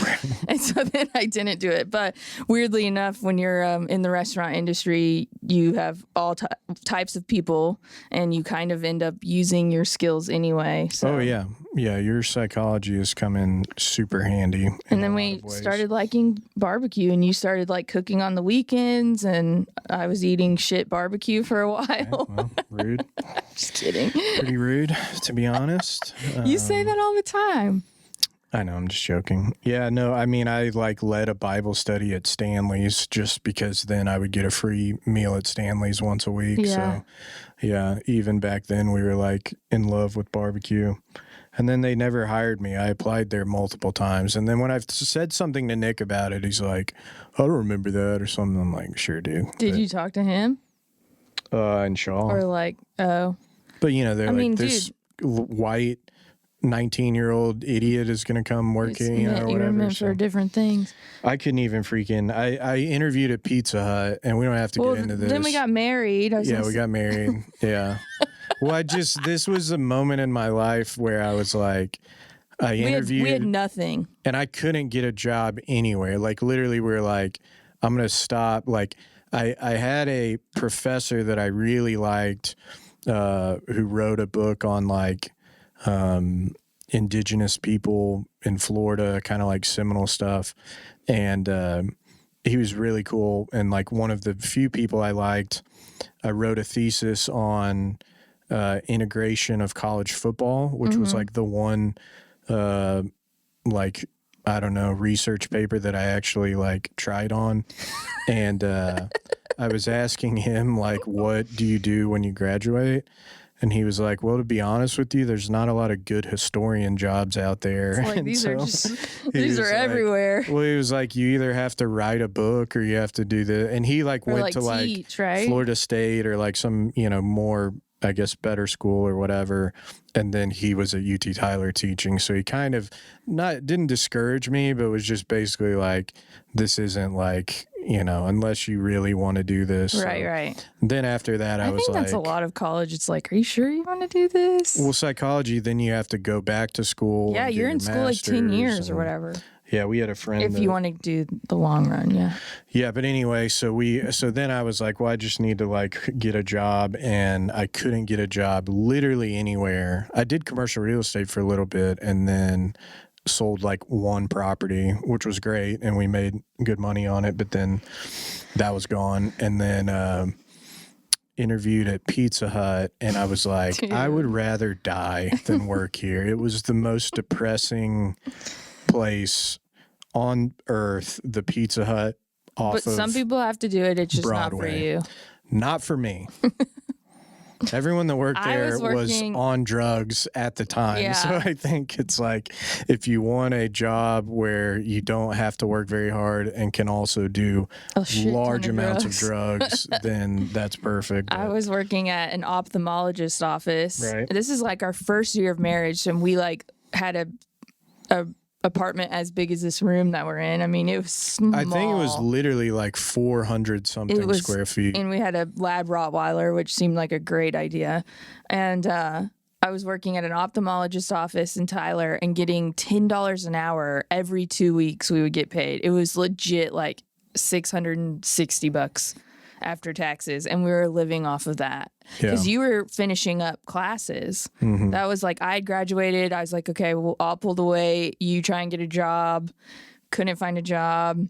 And so then I didn't do it. But weirdly enough, when you're in the restaurant industry, you have all types of people and you kind of end up using your skills anyway. So. Oh, yeah. Yeah, your psychology has come in super handy. And then we started liking barbecue, and you started like cooking on the weekends, and I was eating shit barbecue for a while. Okay, well, rude. Just kidding. Pretty rude, to be honest. You say that all the time. I know, I'm just joking. Yeah, no, I mean, I like led a Bible study at Stanley's just because then I would get a free meal at Stanley's once a week. Yeah. So, yeah, even back then we were like in love with barbecue. And then they never hired me. I applied there multiple times. And then when I've said something to Nick about it, he's like, I don't remember that or something. I'm like, sure, dude. Did you talk to him? And Shaw. Or like, oh. But, you know, they're this dude, white 19-year-old idiot is going to come work here, you know, or you're whatever. meant for different things. I couldn't even freaking... I interviewed at Pizza Hut, and we don't have to get into this. Then we got married. We got married. Yeah. Well, this was a moment in my life where I was like, I interviewed. We had nothing. And I couldn't get a job anywhere. Like, literally, we were like, I'm going to stop. Like, I had a professor that I really liked who wrote a book on, like, indigenous people in Florida, kind of like Seminole stuff. And he was really cool. And, like, one of the few people I liked, I wrote a thesis on integration of college football, which was like the one, like, I don't know, research paper that I actually like tried on. And I was asking him, like, what do you do when you graduate? And he was like, well, to be honest with you, there's not a lot of good historian jobs out there. Like, and these he are everywhere. Well, he was like, you either have to write a book or you have to do the, and he like went like to like teach, right? Florida State or like some, you know, more, I guess, better school or whatever. And then he was at UT Tyler teaching. So he kind of didn't discourage me, but was just basically like, this isn't like, you know, unless you really want to do this. Right, so right. Then after that, I was think like, that's a lot of college. It's like, are you sure you want to do this? well, psychology, then you have to go back to school. Yeah, and you're get in your school like 10 master's years or and- whatever. Yeah, we had a friend. If you want to do the long run, yeah. Yeah, but anyway, so then I was like, well, I just need to like get a job, and I couldn't get a job literally anywhere. I did commercial real estate for a little bit, and then sold like one property, which was great, and we made good money on it, but then that was gone. And then interviewed at Pizza Hut, and I was like, Dude. I would rather die than work here. It was the most depressing place on earth, the Pizza Hut off But of some people have to do it. It's just not for Broadway. you. Not for me. Everyone that worked I there was was on drugs at the time. Yeah. So I think it's like, if you want a job where you don't have to work very hard and can also do A shit ton large of amounts of drugs. drugs, then that's perfect. I was working at an ophthalmologist office. Right. This is like our first year of marriage, and we like had a apartment as big as this room that we're in. I mean, it was small. I think it was literally like 400 something square feet. And we had a lab Rottweiler, which seemed like a great idea. And I was working at an ophthalmologist office in Tyler and getting $10 an hour every 2 weeks. We would get paid. It was legit like $660 after taxes, and we were living off of that because you were finishing up classes. Mm-hmm. That was like, I had graduated. I was like, okay, well, I'll pull the weight. You try and get a job. Couldn't find a job.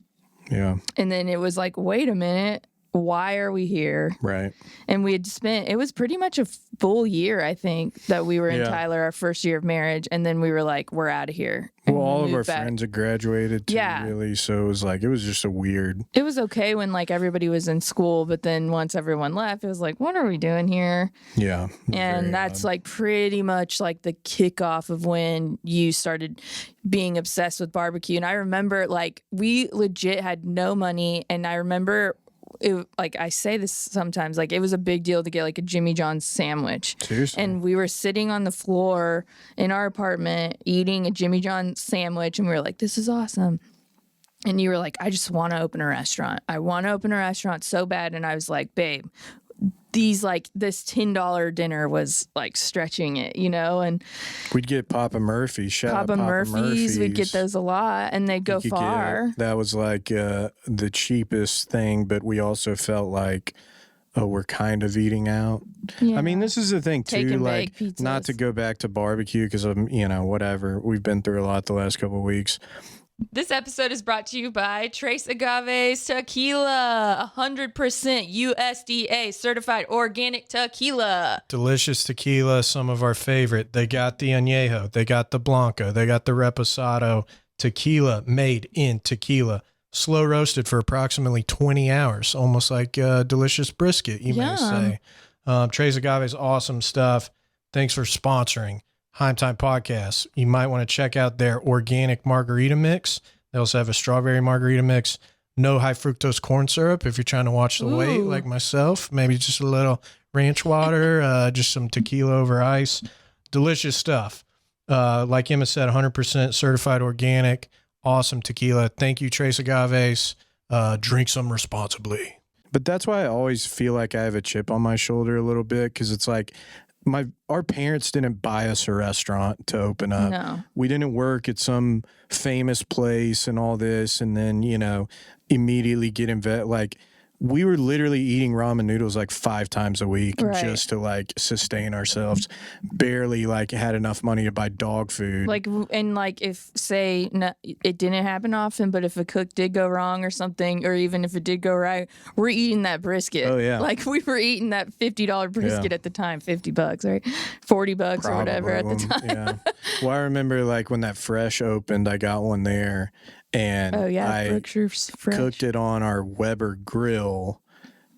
Yeah. And then it was like, wait a minute, why are we here? Right. And we had spent, it was pretty much a full year, I think, that we were in Yeah. Tyler, our first year of marriage. And then we were like, we're out of here. And Well, we all of our moved back. friends had graduated too, Yeah. really. So it was like, it was just a weird. It was okay when like everybody was in school, but then once everyone left, it was like, what are we doing here? Yeah. And that's like pretty much like the kickoff of when you started being obsessed with barbecue. And I remember like we legit had no money. And I remember it, like I say this sometimes, like it was a big deal to get like a Jimmy John's sandwich. Seriously? And we were sitting on the floor in our apartment eating a Jimmy John's sandwich. And we were like, this is awesome. And you were like, I just want to open a restaurant. I want to open a restaurant so bad. And I was like, babe, this $10 dinner was like stretching it, and We'd get Papa Murphy's. Shout out Papa Murphy's, we'd get those a lot, and they'd go far. That was like the cheapest thing, but we also felt like, oh, we're kind of eating out. Yeah. I mean, this is the thing too, Take and like bake pizzas. not to go back to barbecue because of, whatever. We've been through a lot the last couple of weeks. This episode is brought to you by Trace Agaves Tequila, 100% USDA certified organic tequila. Delicious tequila, some of our favorite. They got the Añejo, they got the Blanco, they got the Reposado. Tequila made in tequila. Slow roasted for approximately 20 hours, almost like delicious brisket, you may say. Trace Agaves, awesome stuff. Thanks for sponsoring Heim Time Podcast. You might want to check out their organic margarita mix. They also have a strawberry margarita mix. No high fructose corn syrup if you're trying to watch the weight like myself. Maybe just a little ranch water, just some tequila over ice. Delicious stuff. Like Emma said, 100% certified organic. Awesome tequila. Thank you, Trace Agaves. Drink some responsibly. But that's why I always feel like I have a chip on my shoulder a little bit, because it's like our parents didn't buy us a restaurant to open up. No. We didn't work at some famous place and all this, and then immediately get invested. Like, we were literally eating ramen noodles like 5 times a week just to like sustain ourselves. Barely like had enough money to buy dog food. Like, and like if say it didn't happen often, but if a cook did go wrong or something, or even if it did go right, we're eating that brisket. Oh yeah. Like we were eating that $50 brisket at the time, $50, right? $40 or whatever at the time. Yeah. Well, I remember like when that Fresh opened, I got one there. And I Berkshire's Fresh. cooked it on our Weber grill,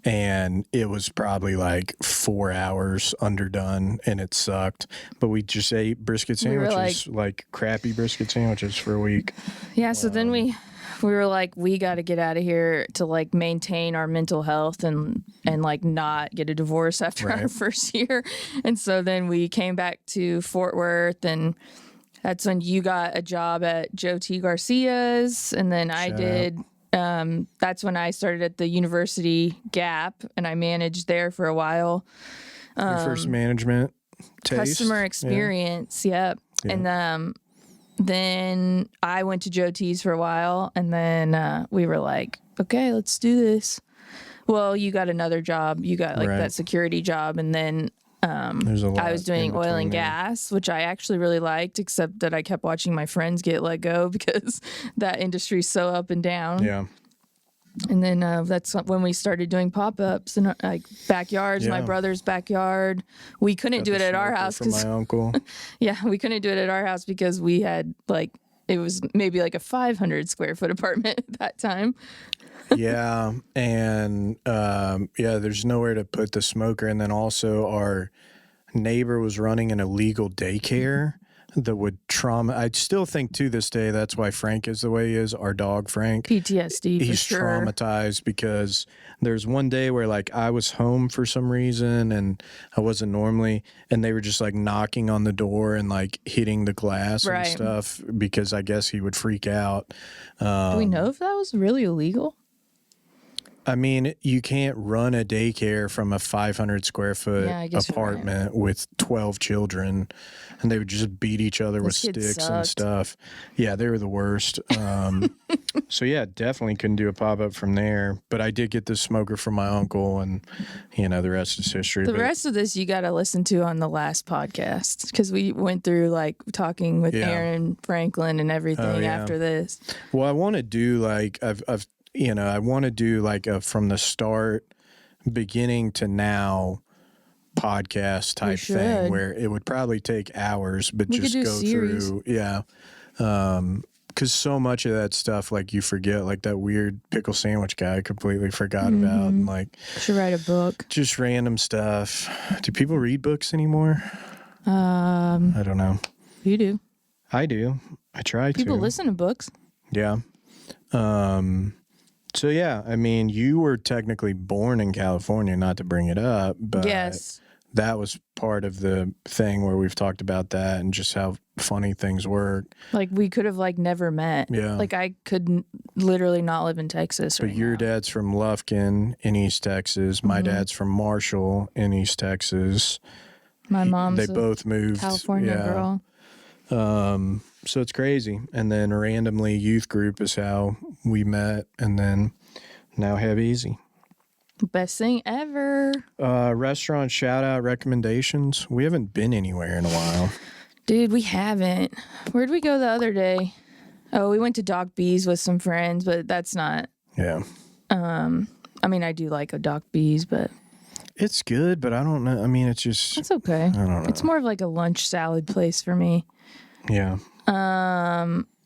and it was probably like 4 hours underdone, and it sucked. But we just ate brisket sandwiches, like crappy brisket sandwiches for a week. Yeah, so then we were like, we got to get out of here to like maintain our mental health and like not get a divorce after our first year. And so then we came back to Fort Worth, and that's when you got a job at Joe T. Garcia's, and then I did. That's when I started at the University Gap, and I managed there for a while. Your first management taste? Customer experience, yep. Yeah. And then I went to Joe T's for a while, and then we were like, okay, let's do this. Well, you got another job. You got like that security job, and then I was doing oil and gas, which I actually really liked, except that I kept watching my friends get let go because that industry's so up and down. Yeah. And then that's when we started doing pop-ups in like backyards, my brother's backyard. We couldn't do it at our house because my uncle. Yeah, we couldn't do it at our house because we had like, it was maybe like a 500 square foot apartment at that time. Yeah, and there's nowhere to put the smoker. And then also our neighbor was running an illegal daycare that would I still think to this day that's why Frank is the way he is, our dog Frank. PTSD, He's for sure. traumatized because there's one day where like I was home for some reason and I wasn't normally, and they were just like knocking on the door and like hitting the glass and stuff because I guess he would freak out. Do we know if that was really illegal? I mean, you can't run a daycare from a 500 square foot apartment with 12 children, and they would just beat each other with sticks and stuff. Yeah, they were the worst. So yeah, definitely couldn't do a pop-up from there. But I did get this smoker from my uncle, and the rest is history. The rest of this you got to listen to on the last podcast, because we went through like talking with Aaron Franklin and everything after this. Well, I want to do like I want to do like a from the start, beginning to now podcast type thing where it would probably take hours, but we just go through. Yeah. Because so much of that stuff, like you forget, like that weird pickle sandwich guy I completely forgot about. And like, should write a book. Just random stuff. Do people read books anymore? I don't know. You do. I do. I try to. People listen to books. Yeah. So yeah, I mean, you were technically born in California, not to bring it up, but that was part of the thing where we've talked about that and just how funny things work. Like we could have like never met. Yeah. Like I could literally not live in Texas. But right your now. dad's from Lufkin in East Texas. My dad's from Marshall in East Texas. My mom's They a both moved. California girl. So it's crazy. And then randomly youth group is how we met, and then now have Easy. Best thing ever. Restaurant shout out recommendations. We haven't been anywhere in a while. Dude, we haven't. Where'd we go the other day? Oh, we went to Doc B's with some friends, but that's not. Yeah. I mean, I do like a Doc B's, but It's good, but I don't know. I mean, it's just, it's okay. I don't know. It's more of like a lunch salad place for me. Yeah.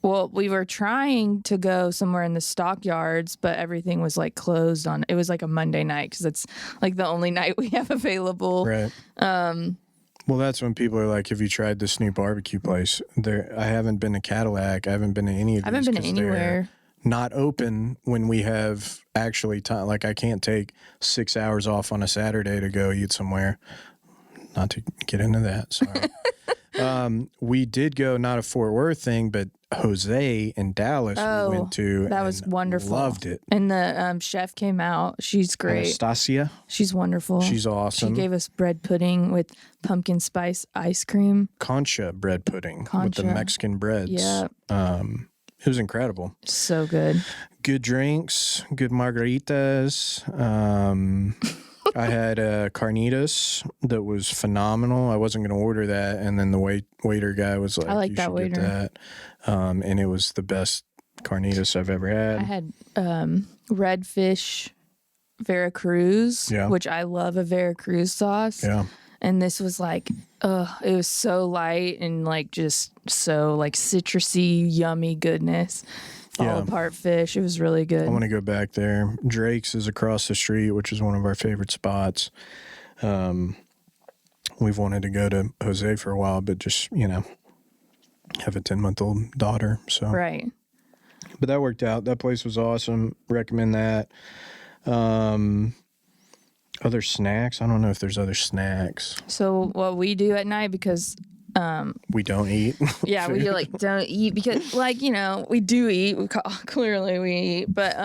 Well, we were trying to go somewhere in the stockyards, but everything was like closed on. It was like a Monday night because it's like the only night we have available. Right. Well, that's when people are like, "Have you tried this new barbecue place?" There, I haven't been to Cadillac. I haven't been to any of these. I haven't been 'cause they're anywhere. not open when we have actually time. Like, I can't take 6 hours off on a Saturday to go eat somewhere. Not to get into that. Sorry. We did go, not a Fort Worth thing, but Jose in Dallas we went to. That was and wonderful. Loved it. And the chef came out. She's great. Anastasia. She's wonderful. She's awesome. She gave us bread pudding with pumpkin spice ice cream. Concha bread pudding with the Concha. Mexican breads. Yeah. It was incredible. So good. Good drinks, good margaritas. I had carnitas that was phenomenal. I wasn't going to order that, and then the waiter guy was like, I like "You that should waiter." get that," and it was the best carnitas I've ever had. I had redfish Veracruz, Yeah. which I love a Veracruz sauce. Yeah, And this was like, it was so light and like just so like citrusy, yummy goodness. Fall Yeah. apart fish. It was really good. I want to go back there. Drake's is across the street, which is one of our favorite spots. We've wanted to go to Jose for a while, but just, have a 10-month-old daughter. So, Right. but that worked out. That place was awesome. Recommend that. Other snacks? I don't know if there's other snacks. So what we do at night, because We don't eat. yeah, we like don't eat because like, we do eat. Clearly we eat, but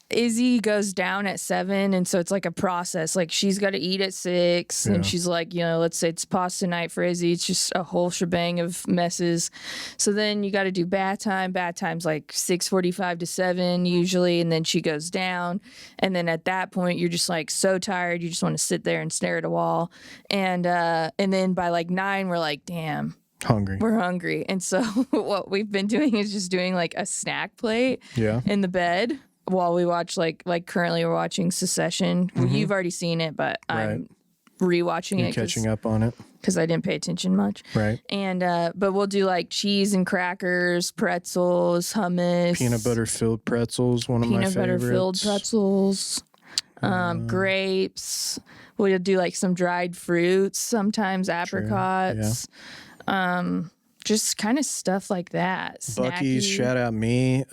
Izzy goes down at 7, and so it's like a process. Like she's got to eat at 6, Yeah. and she's like, let's say it's pasta night for Izzy. It's just a whole shebang of messes. So then you got to do bath time. Bath time's like 6:45 to 7 usually, and then she goes down. And then at that point, you're just like so tired, you just want to sit there and stare at a wall. And then by like 9, we're like, damn. Hungry. We're hungry. And so what we've been doing is just doing like a snack plate Yeah. in the bed while we watch like currently we're watching Succession. Well, you've already seen it, but I'm rewatching You're it catching up on it. because I didn't pay attention much. Right. And but we'll do like cheese and crackers, pretzels, hummus, Peanut butter filled pretzels, one of my peanut butter favorites. filled pretzels, grapes. We'll do like some dried fruits, sometimes apricots. Just kind of stuff like that. Bucky's, Snacky. shout out me,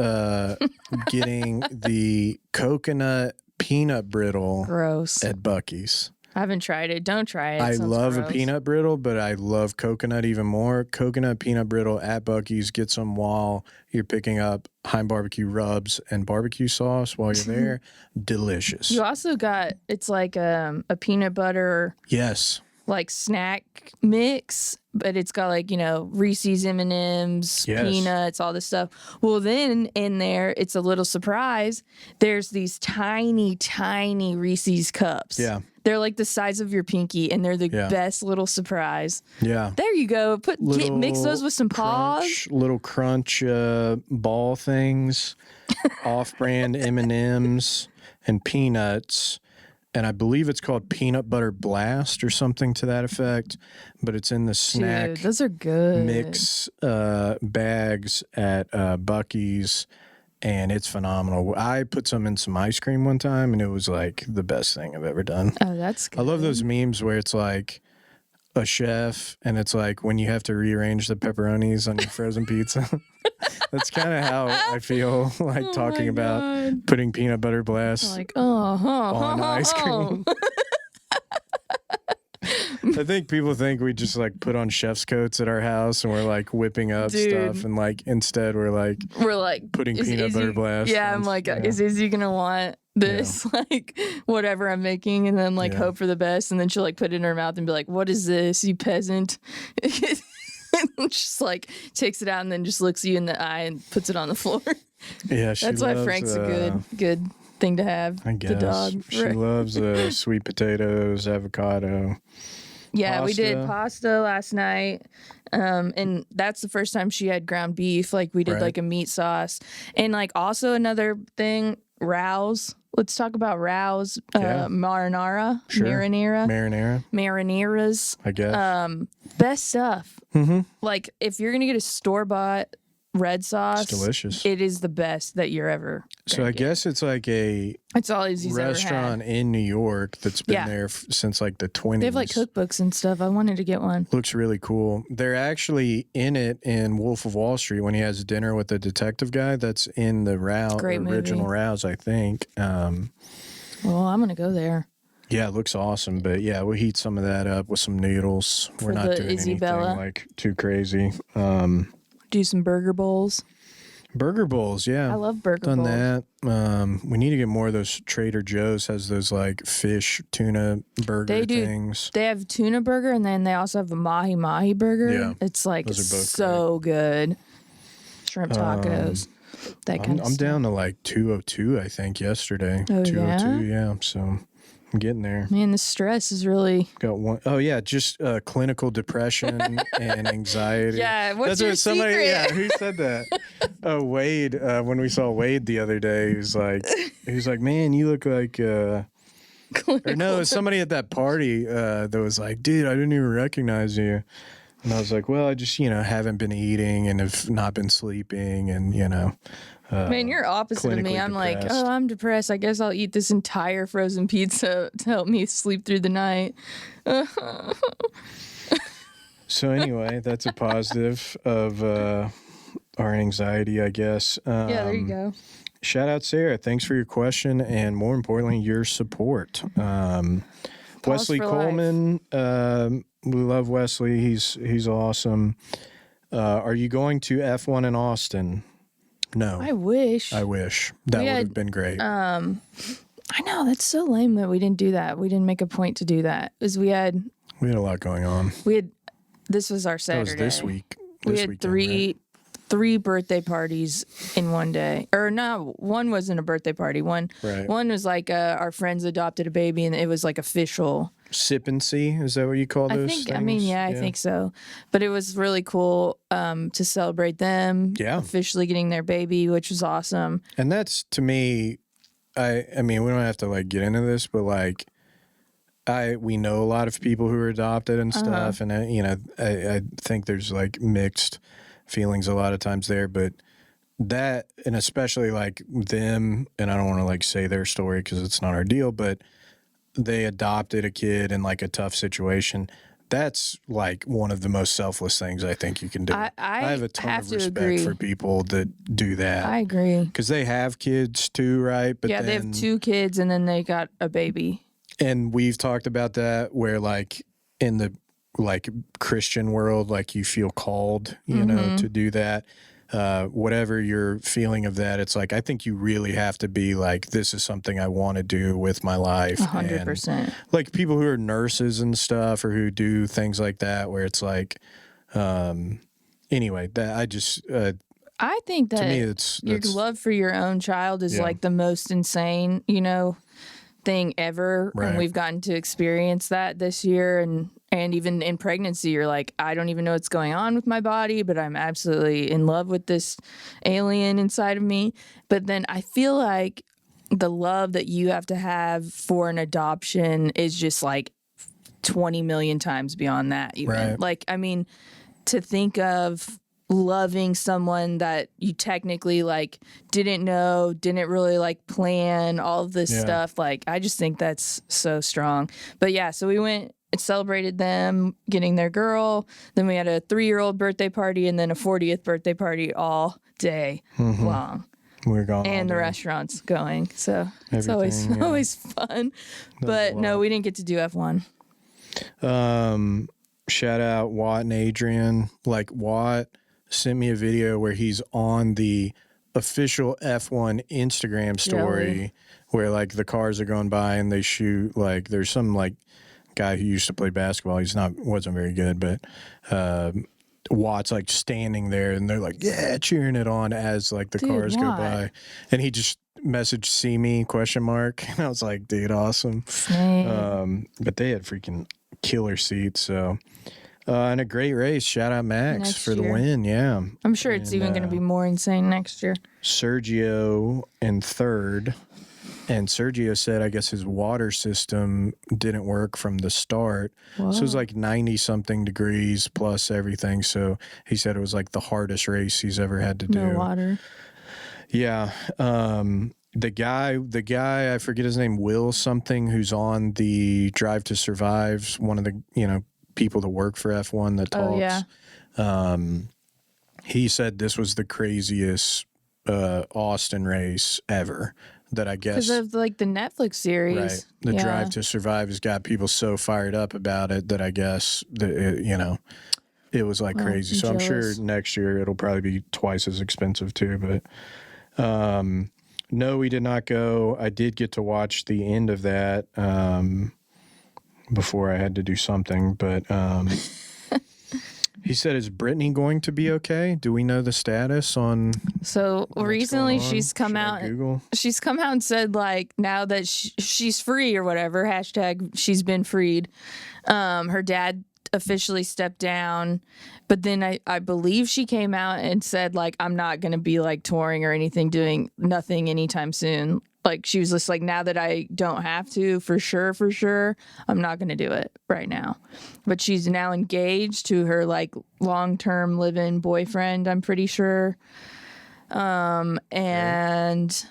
getting the coconut peanut brittle Gross. at Bucky's. I haven't tried it. Don't try it. I Sounds love gross. a peanut brittle, but I love coconut even more. Coconut peanut brittle at Bucky's. Get some while you're picking up Heim barbecue rubs and barbecue sauce while you're there. Delicious. You also got, it's like a peanut butter Yes. like snack mix, but it's got like, Reese's M&Ms, Yes. peanuts, all this stuff. Well, then in there, it's a little surprise. There's these tiny, tiny Reese's cups. Yeah. They're like the size of your pinky, and they're the Yeah. best little surprise. Yeah. There you go. Mix those with some paws. Little crunch ball things, off-brand M&Ms and peanuts. And I believe it's called Peanut Butter Blast or something to that effect. But it's in the snack Dude, those are good. mix bags at Bucky's, and it's phenomenal. I put some in some ice cream one time, and it was like the best thing I've ever done. Oh, that's good. I love those memes where it's like a chef, and it's like when you have to rearrange the pepperonis on your frozen pizza. That's kind of how I feel like talking about God. putting peanut butter blast Like, on ice cream. I think people think we just like put on chef's coats at our house and we're like whipping up Dude. stuff, and like instead we're like putting peanut butter blast. Yeah, I'm like, is Izzy gonna want this? Like whatever I'm making, and then like hope for the best, and then she'll like put it in her mouth and be like, "What is this, you peasant?" And just like takes it out and then just looks you in the eye and puts it on the floor. Yeah, that's why Frank's a good thing to have. I guess the dog. she loves sweet potatoes, avocado. Yeah, pasta. We did pasta last night. And that's the first time she had ground beef. Like we did like a meat sauce. And like also another thing, Rouse. Let's talk about Rouse. Marinara. Sure. Mariniras. I guess. Best stuff. Mm-hmm. Like if you're going to get a store-bought red sauce, it's delicious. It is the best that you're ever So I guess it's like it's all Izzy's restaurant ever had. in New York that's been there since like the 20s. They have like cookbooks and stuff. I wanted to get one. Looks really cool. They're actually in it in Wolf of Wall Street when he has dinner with the detective guy. That's in the original Rouse, I think. Well, I'm gonna go there. Yeah, it looks awesome. But yeah, we'll heat some of that up with some noodles. We're not doing anything like too crazy. Do some burger bowls. Burger bowls, yeah. I love burger bowls. Done that. We need to get more of those. Trader Joe's has those like fish, tuna burger things. They have tuna burger, and then they also have a mahi burger. Yeah. It's like those are both so good. Shrimp tacos. That kind of I'm stuff. down to like 202, I think, yesterday. Oh, 202, yeah. So I'm getting there. Man, the stress is really... Got one. Oh, yeah, just clinical depression and anxiety. Yeah, what's your secret? Yeah, who said that? Oh, Wade, when we saw Wade the other day, he was like, man, you look like... or no, it was somebody at that party that was like, dude, I didn't even recognize you. And I was like, well, I just, haven't been eating and have not been sleeping and, Man, you're opposite of me. I'm depressed. like, I'm depressed. I guess I'll eat this entire frozen pizza to help me sleep through the night. So anyway, that's a positive of our anxiety, I guess. Yeah, there you go. Shout out, Sarah. Thanks for your question and, more importantly, your support. Wesley Coleman, we love Wesley. He's awesome. Are you going to F1 in Austin? No. I wish. That would have been great. I know, that's so lame that we didn't do that. We didn't make a point to do that. Because we had a lot going on. This was our Saturday. That was this week. We had three birthday parties in one day. Or no, one wasn't a birthday party. One was like our friends adopted a baby, and it was like official. Sip and see, is that what you call those things? I think so. But it was really cool to celebrate them. Yeah. Officially getting their baby, which was awesome. And that's, to me, I mean, we don't have to like get into this, but like we know a lot of people who are adopted and stuff, and I think there's like mixed feelings a lot of times there, but that, and especially like them, and I don't want to like say their story because it's not our deal, but they adopted a kid in like a tough situation. That's like one of the most selfless things I think you can do. I have a ton of respect agree. for people that do that. I agree. Because they have kids too, right? But yeah, they have 2 kids and then they got a baby. And we've talked about that where like in the like Christian world, like you feel called, you know, to do that. Whatever your feeling of that, it's like, I think you really have to be like, this is something I want to do with my life. 100%. Like people who are nurses and stuff, or who do things like that, where it's like, anyway, that I think that to me, that's your love for your own child is like the most insane, thing ever. Right. And we've gotten to experience that this year. And even in pregnancy, you're like, I don't even know what's going on with my body, but I'm absolutely in love with this alien inside of me. But then I feel like the love that you have to have for an adoption is just like 20 million times beyond that. Even. Right. Like, I mean, to think of loving someone that you technically like didn't know, didn't really like plan, all of this stuff. Like, I just think that's so strong. But yeah, so we went and celebrated them getting their girl. Then we had a 3-year-old birthday party and then a 40th birthday party all day long. We're gone. And the restaurant's going. So it's always fun. But no, we didn't get to do F1. Shout out Watt and Adrian. Like, Watt sent me a video where he's on the official F1 Instagram story Really? where like the cars are going by and they shoot, like there's some like guy who used to play basketball. He's wasn't very good, but Watt's like standing there and they're like, yeah, cheering it on as like the Dude, cars go Watt. by. And he just messaged "see me?" ? And I was like, dude, awesome. Snake. But they had freaking killer seats. So, and a great race. Shout out Max Next for the year. win. Yeah. I'm sure it's even going to be more insane next year. Sergio in third. And Sergio said, I guess his water system didn't work from the start. Whoa. So it was like 90 something degrees plus everything. So he said it was like the hardest race he's ever had to do. No water. Yeah. The guy, I forget his name, Will something, who's on the Drive to Survive, one of the, people that work for F1 that talks. Oh, yeah. He said this was the craziest Austin race ever. That I guess Because of like the Netflix series. right. The Drive to Survive has got people so fired up about it that I guess that it was like crazy. So I'm sure next year it'll probably be twice as expensive too. But no, we did not go. I did get to watch the end of that before I had to do something. But he said, "Is Brittany going to be okay? Do we know the status on?" So recently she's come out. Google. She's come out and said like now that she's free or whatever, hashtag she's been freed. Her dad officially stepped down, but then I believe she came out and said like I'm not gonna be like touring or anything, doing nothing anytime soon. Like she was just like, now that I don't have to, for sure, I'm not gonna do it right now. But she's now engaged to her like long-term live-in boyfriend, I'm pretty sure. And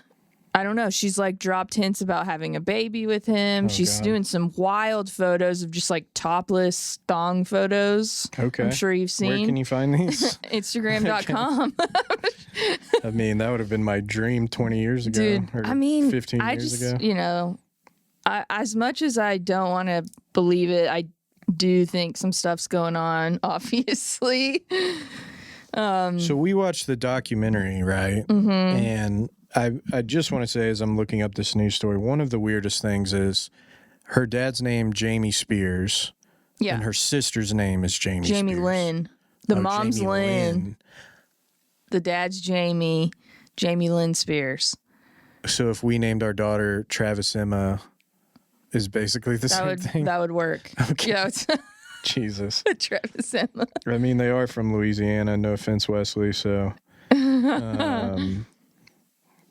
I don't know. She's like dropped hints about having a baby with him. She's doing some wild photos of just like topless thong photos. Okay. I'm sure you've seen. Where can you find these? Instagram.com. I mean, that would have been my dream 20 years ago. Dude, or I mean, 15 years ago. As much as I don't want to believe it, I do think some stuff's going on, obviously. So we watched the documentary, right? Mm-hmm. And I just want to say, as I'm looking up this news story, one of the weirdest things is her dad's name, Jamie Spears. Yeah. And her sister's name is Jamie Jamie Spears. Lynn. The mom's Jamie Lynn. The dad's Jamie Lynn Spears. So if we named our daughter Travis Emma, is basically the same thing? That would work. Okay. Yeah, it's Jesus. Travis Emma. I mean, they are from Louisiana. No offense, Wesley. So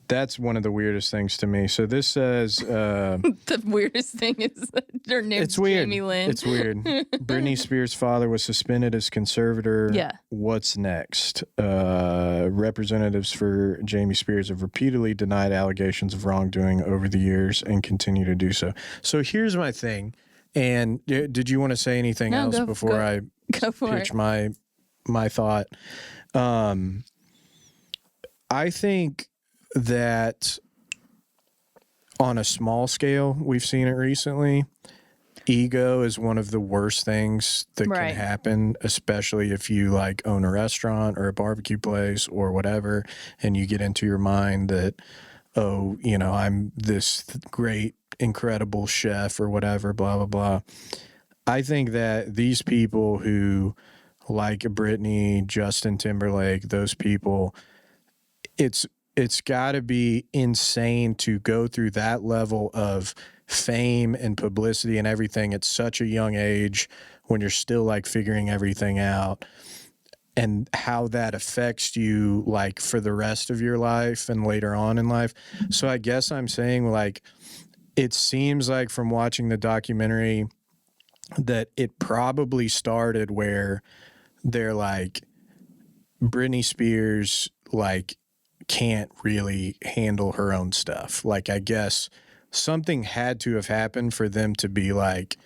that's one of the weirdest things to me. So this says... The weirdest thing is that her name's it's weird. Jamie Lynn. It's weird. Britney Spears' father was suspended as conservator. Yeah. What's next? Representatives for Jamie Spears have repeatedly denied allegations of wrongdoing over the years and continue to do so. So here's my thing. And did you want to say anything else before I pitch my thought? I think that on a small scale, we've seen it recently. Ego is one of the worst things that can happen, especially if you like own a restaurant or a barbecue place or whatever, and you get into your mind that, oh, I'm this great, incredible chef or whatever, blah, blah, blah. I think that these people who like Britney, Justin Timberlake, those people, it's got to be insane to go through that level of fame and publicity and everything at such a young age when you're still like figuring everything out, and how that affects you like for the rest of your life and later on in life. So I guess I'm saying like, it seems like from watching the documentary that it probably started where they're like, Britney Spears like can't really handle her own stuff. Like, I guess something had to have happened for them to be like,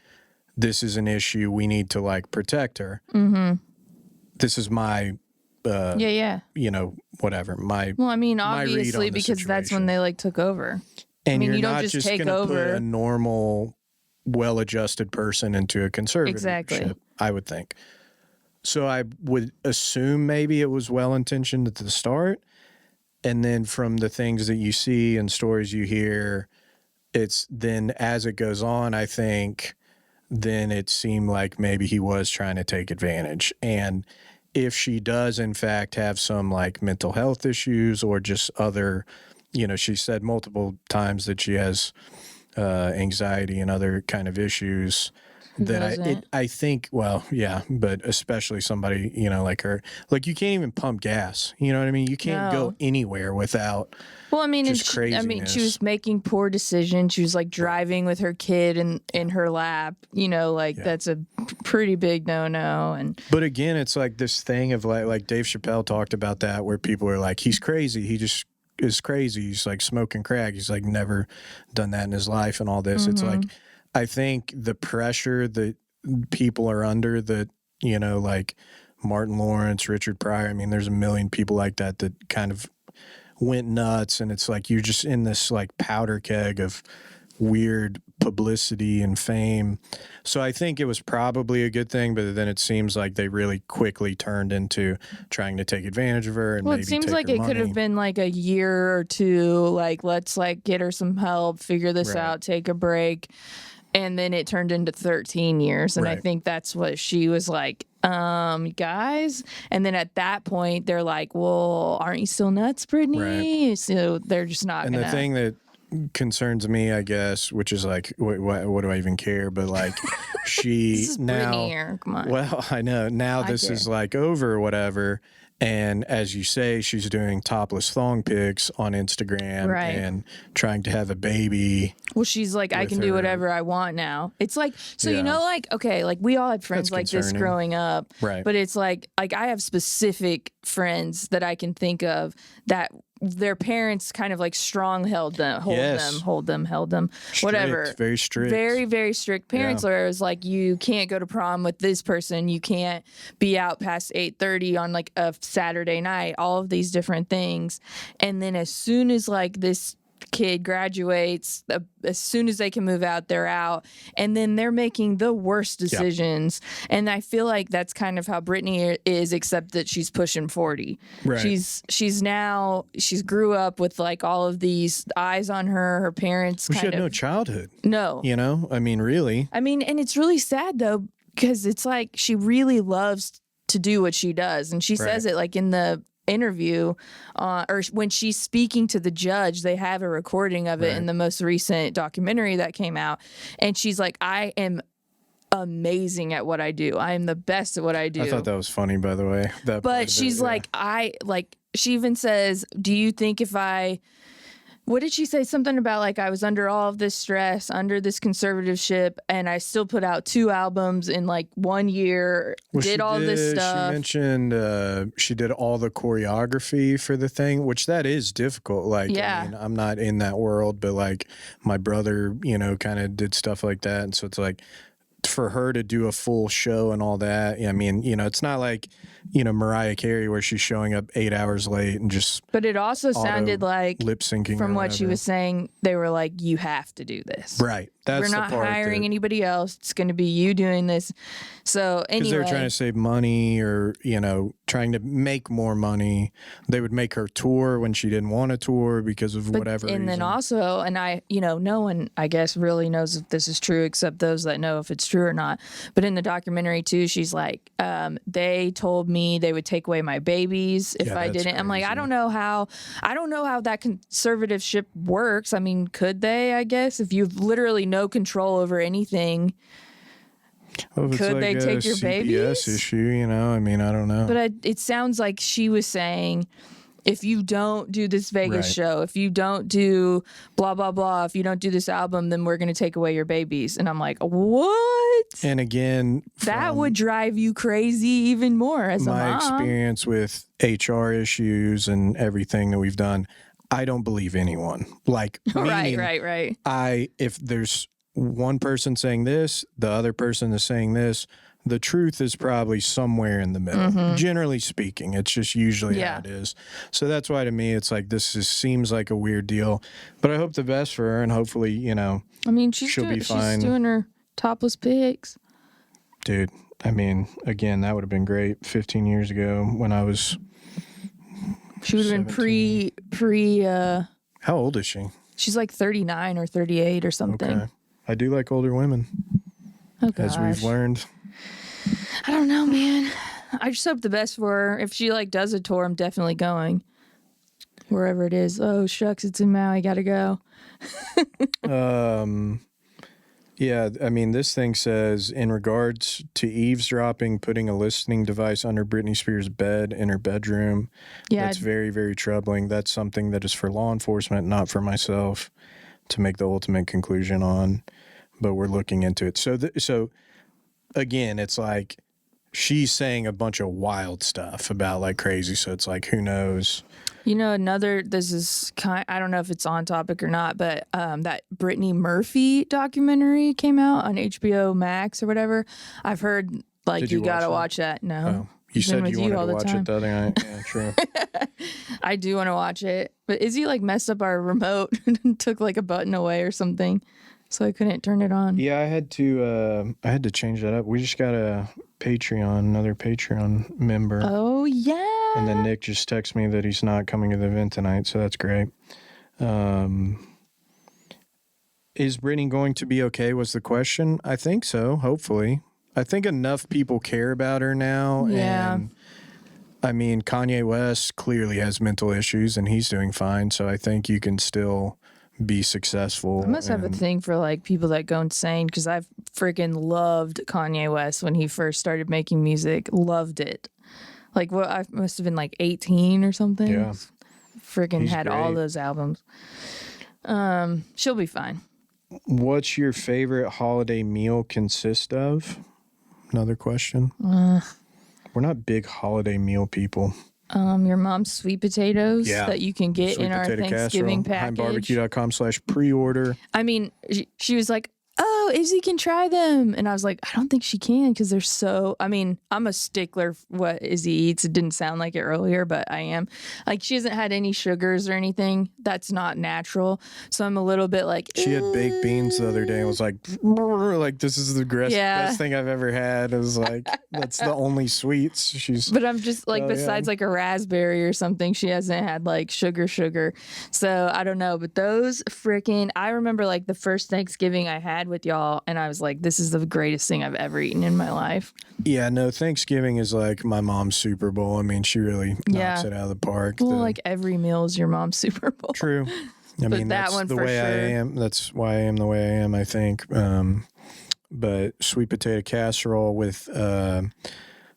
this is an issue, we need to like protect her. Mm-hmm. This is my whatever, well, I mean, obviously, because that's when they like took over. And I mean, you're you don't not just just take gonna over put a normal well-adjusted person into a conservative Exactly. I would think. So I would assume maybe it was well-intentioned at the start, and then from the things that you see and stories you hear, it's then as it goes on, I think then it seemed like maybe he was trying to take advantage. And if she does in fact have some like mental health issues or just other, she said multiple times that she has anxiety and other kind of issues, doesn't? I think, well, yeah, but especially somebody, like her, like you can't even pump gas. You know what I mean? You can't go No. anywhere without. Well, I mean, Just she craziness. was making poor decisions. She was like driving with her kid in her lap. That's a pretty big no-no. And But again, it's like this thing of like Dave Chappelle talked about that, where people are like, he's crazy. He just is crazy. He's like smoking crack. He's like never done that in his life and all this. It's like, I think the pressure that people are under that, like Martin Lawrence, Richard Pryor, I mean, there's a million people like that kind of went nuts. And it's like, you're just in this like powder keg of weird publicity and fame. So I think it was probably a good thing, but then it seems like they really quickly turned into trying to take advantage of her and well, maybe it seems take like her it could have money. been like a year or two. Like, let's like get her some help, figure this Right. out, take a break. And then it turned into 13 years. And I Right. think that's what she was like, guys. And then at that point, they're like, well, aren't you still nuts, Brittany? Right. So they're just not And going the to. thing that concerns me, I guess, which is like, what do I even care? But like, she This is now, Brittany here. Come on. well, I know now this care. is like over or whatever. And as you say, she's doing topless thong pics on Instagram Right. and trying to have a baby. Well, she's like, I with can do her- whatever I want now. It's like, so Yeah. like, okay, like we all had friends That's like this concerning. growing up, Right. but it's like I have specific friends that I can think of that their parents kind of like strong held them, held them, whatever. Strict, very strict. Very, very strict parents. Yeah. Where it was like, you can't go to prom with this person. You can't be out past 8:30 on like a Saturday night. All of these different things. And then as soon as like this kid graduates, as soon as they can move out, they're out, and then they're making the worst decisions. And I feel like that's kind of how Brittany is, except that she's pushing 40. Right. She's grew up with like all of these eyes on her. Her parents She kind had of no childhood. no. I mean, really. I mean, and it's really sad though, because it's like she really loves to do what she does, and she says it like in the interview, or when she's speaking to the judge. They have a recording of it in the most recent documentary that came out, and she's like, I am amazing at what I do. I am the best at what I do. I thought that was funny, by the way. That part But of she's it, yeah. like, she even says, do you think if what did she say? Something about like, I was under all of this stress, under this conservatorship, and I still put out 2 albums in like 1 year, Well, did all this stuff. She mentioned she did all the choreography for the thing, which that is difficult. Like, Yeah. I mean, I'm not in that world, but like my brother, kind of did stuff like that. And so it's like, for her to do a full show and all that, I mean, it's not like, Mariah Carey where she's showing up 8 hours late and just But it also sounded like, lip syncing. from what she was saying, they were like, you have to do this. Right. That's We're not the part hiring that, anybody else. It's going to be you doing this. So because they were trying anyway, to save money or, trying to make more money. They would make her tour when she didn't want to tour because of whatever and reason. then also, and no one, I guess, really knows if this is true except those that know if it's true or not. But in the documentary too, she's like, they told me they would take away my babies if Yeah, I that's didn't. I'm like, crazy. I don't know how that conservativeship works. I mean, could they? I guess if you've literally no control over anything. Well, if it's could like they a take your CPS babies? issue, I mean, I don't know. But it sounds like she was saying, if you don't do this Vegas Right. show, if you don't do blah, blah, blah, if you don't do this album, then we're going to take away your babies. And I'm like, what? And again, That from would drive you crazy even more as a my mom. experience with HR issues and everything that we've done, I don't believe anyone. Like, meaning Right. if there's one person saying this, the other person is saying this, the truth is probably somewhere in the middle. Generally speaking, it's just usually Yeah. how it is. So that's why to me, it's like, this just seems like a weird deal, but I hope the best for her and hopefully, I mean, she's She'll be she's fine. doing her Topless pics. Dude, I mean, again, that would have been great 15 years ago when I was. She would have been 17. pre. How old is she? She's like 39 or 38 or something. Okay. I do like older women, Oh as we've gosh. learned. I don't know, man. I just hope the best for her. If she like does a tour, I'm definitely going. Wherever it is. Oh shucks, it's in Maui. Gotta go. Yeah, I mean, this thing says, in regards to eavesdropping, putting a listening device under Britney Spears' bed in her bedroom, Yeah, that's very, very troubling. That's something that is for law enforcement, not for myself to make the ultimate conclusion on, but we're looking into it. So again, it's like she's saying a bunch of wild stuff about like crazy, so it's like, who knows? you know, this is I don't know if it's on topic or not, but that Brittany Murphy documentary came out on HBO Max or whatever. I've heard like Did you you gotta watch watch that. No. Oh, you I've been said with you wanted all to the watch time. it the other night. Yeah, true. I do want to watch it. But Izzy like messed up our remote and took like a button away or something. So I couldn't turn it on. Yeah, I had to change that up. We just got another Patreon member. Oh yeah. And then Nick just texted me that he's not coming to the event tonight, so that's great. Is Brittany going to be okay was the question. I think so, hopefully. I think enough people care about her now. Yeah. And I mean, Kanye West clearly has mental issues and he's doing fine, so I think you can still be successful. I must have a thing for like people that go insane because I've freaking loved Kanye West when he first started making music. Loved it. Like what I must have been like 18 or something. Yeah. Freaking He's had all great. those albums. She'll be fine. What's your favorite holiday meal consist of? Another question. We're not big holiday meal people. Your mom's sweet potatoes Yeah. that you can get Sweet in our potato Thanksgiving casserole, package. HeimBarbecue.com/pre-order. I mean, she was like, "Oh, Izzy can try them," and I was like, "I don't think she can because they're so." I mean, I'm a stickler for what Izzy eats. It didn't sound like it earlier, but I am. Like, she hasn't had any sugars or anything. That's not natural. So I'm a little bit like. She had baked beans the other day and was like this is the best thing I've ever had. It was like, that's the only sweets she's. But I'm just like, Oh, besides yeah. like a raspberry or something, she hasn't had like sugar. So I don't know. But those freaking, I remember like the first Thanksgiving I had with y'all, and I was like, this is the greatest thing I've ever eaten in my life. Yeah, no, Thanksgiving is like my mom's Super Bowl. I mean, she really knocks it out of the park. Well, like every meal is your mom's Super Bowl. True. I mean, that that's one the for way I sure. am. That's why I am the way I am, I think. But sweet potato casserole with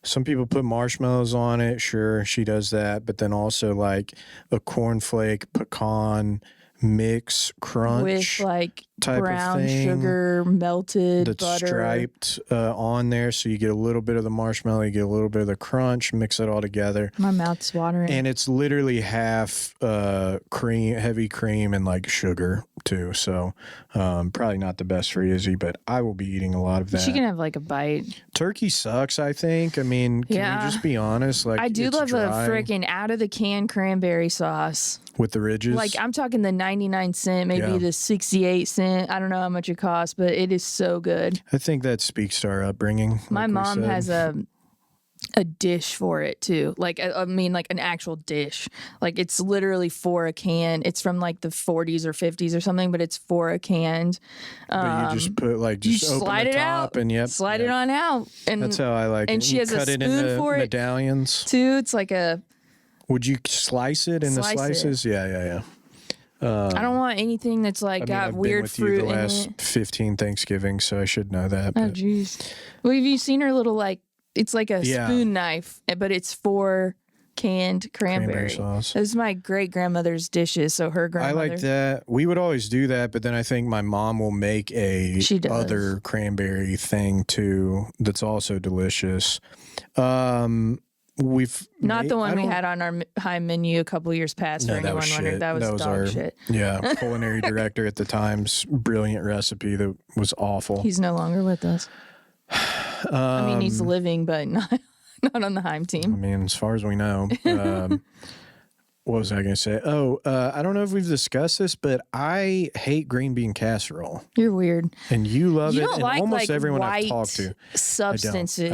some people put marshmallows on it. Sure, she does that. But then also like a cornflake pecan mix crunch With like type brown of thing sugar, melted that's butter. striped on there. So you get a little bit of the marshmallow, you get a little bit of the crunch, mix it all together. My mouth's watering. And it's literally half cream, heavy cream, and like sugar too. So probably not the best for Izzy, but I will be eating a lot of that. She can have like a bite. Turkey sucks, I think. I mean, can Yeah. we just be honest? Like, I do it's love dry a freaking out of the can cranberry sauce. with the ridges. Like I'm talking the 99 cent, maybe Yeah. the 68 cent. I don't know how much it costs, but it is so good. I think that speaks to our upbringing. My like we mom said. has a dish for it too. Like I mean, like an actual dish. Like it's literally for a can. It's from like the 40s or 50s or something, but it's for a can. But you just put like You just open slide the it top out and slide it on out, and That's how I like it. and she You has a cut it spoon into for it. medallions. too. It's like a. Would you slice it in Slice the it. slices? Yeah. I don't want anything that's like I mean, got I've been weird with you fruit the in last it. 15 Thanksgivings, so I should know that. Oh But jeez. Well, have you seen her little like? It's like a Yeah. spoon knife, but it's for canned cranberry. sauce. This is my great grandmother's dishes. So her I grandmother. like that. We would always do that, but then I think my mom will make a She does. other cranberry thing too that's also delicious. We've Not made- the one I we don't- had on our high menu a couple years past. No, for that anyone was wondering, shit. that was dog our shit. culinary director at the time's brilliant recipe that was awful. He's no longer with us. I mean, he's living, but not on the Heim I team. mean, as far as we know. what was I going to say? Oh, I don't know if we've discussed this, but I hate green bean casserole. You're weird. And you love You it. don't And like almost everyone I've white talked to. substances.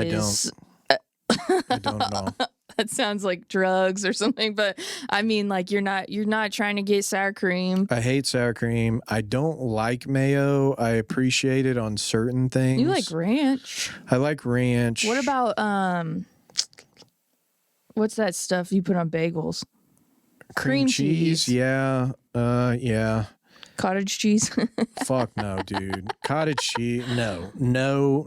I don't at all. That sounds like drugs or something, but I mean, like you're not trying to get sour cream. I hate sour cream. I don't like mayo. I appreciate it on certain things. You like ranch. I like ranch. What about what's that stuff you put on bagels? cream cheese? Yeah. Yeah. Cottage cheese. Fuck no, dude. Cottage cheese? No. I'm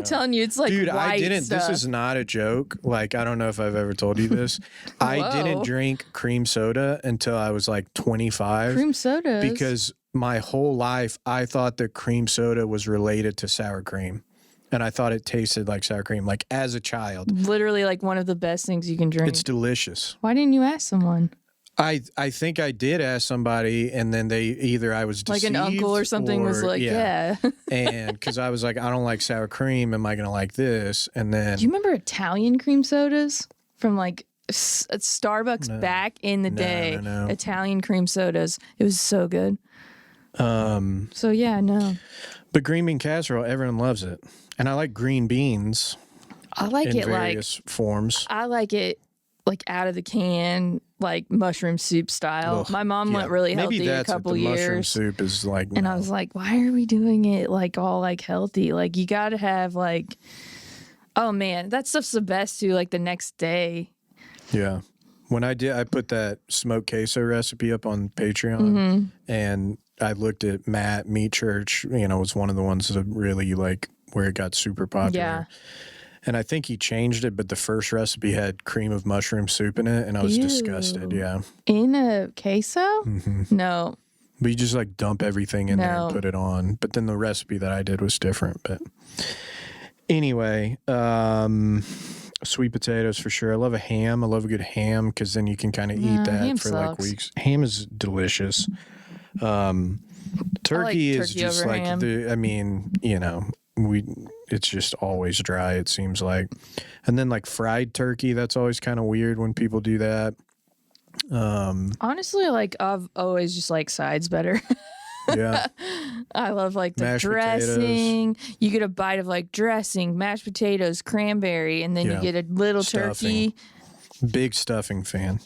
telling you, it's like dude, white I didn't. stuff. This is not a joke. Like, I don't know if I've ever told you this. I didn't Whoa. drink cream soda until I was like 25. Cream sodas. Because my whole life, I thought that cream soda was related to sour cream. And I thought it tasted like sour cream, like as a child. Literally like one of the best things you can drink. It's delicious. Why didn't you ask someone? I think I did ask somebody, and then they either I was Like deceived an uncle or something was like, yeah. and because I was like, I don't like sour cream. Am I going to like this? And then Do you remember Italian cream sodas from like Starbucks back in the day? No. Italian cream sodas. It was so good. So yeah, no. But green bean casserole, everyone loves it, and I like green beans I like in it like various forms. I like it like out of the can, like mushroom soup style. Ugh, My mom yeah. went really Maybe healthy that's a couple what the mushroom years. soup is like. And now. I was like, why are we doing it like all like healthy? Like you got to have like, oh man, that stuff's the best too. Like the next day. Yeah. When I put that smoked queso recipe up on Patreon, Mm-hmm. and I looked at Matt Meat Church, was one of the ones that really like where it got super popular. Yeah. And I think he changed it, but the first recipe had cream of mushroom soup in it, and I was disgusted. Ew. Yeah. In a queso? No. But you just like dump everything in there and No. put it on. But then the recipe that I did was different. But anyway, sweet potatoes for sure. I love a ham. I love a good ham because then you can kind of eat that ham for like sucks. weeks. Ham is delicious. Turkey is turkey just over like ham. it's just always dry, it seems like. And then like fried turkey, that's always kind of weird when people do that. Honestly, like I've always just like sides better. Yeah. I love like the Mashed dressing. You get a bite of like dressing, mashed potatoes, cranberry, and then Yeah. you get a little Stuffing. turkey. Big stuffing fan.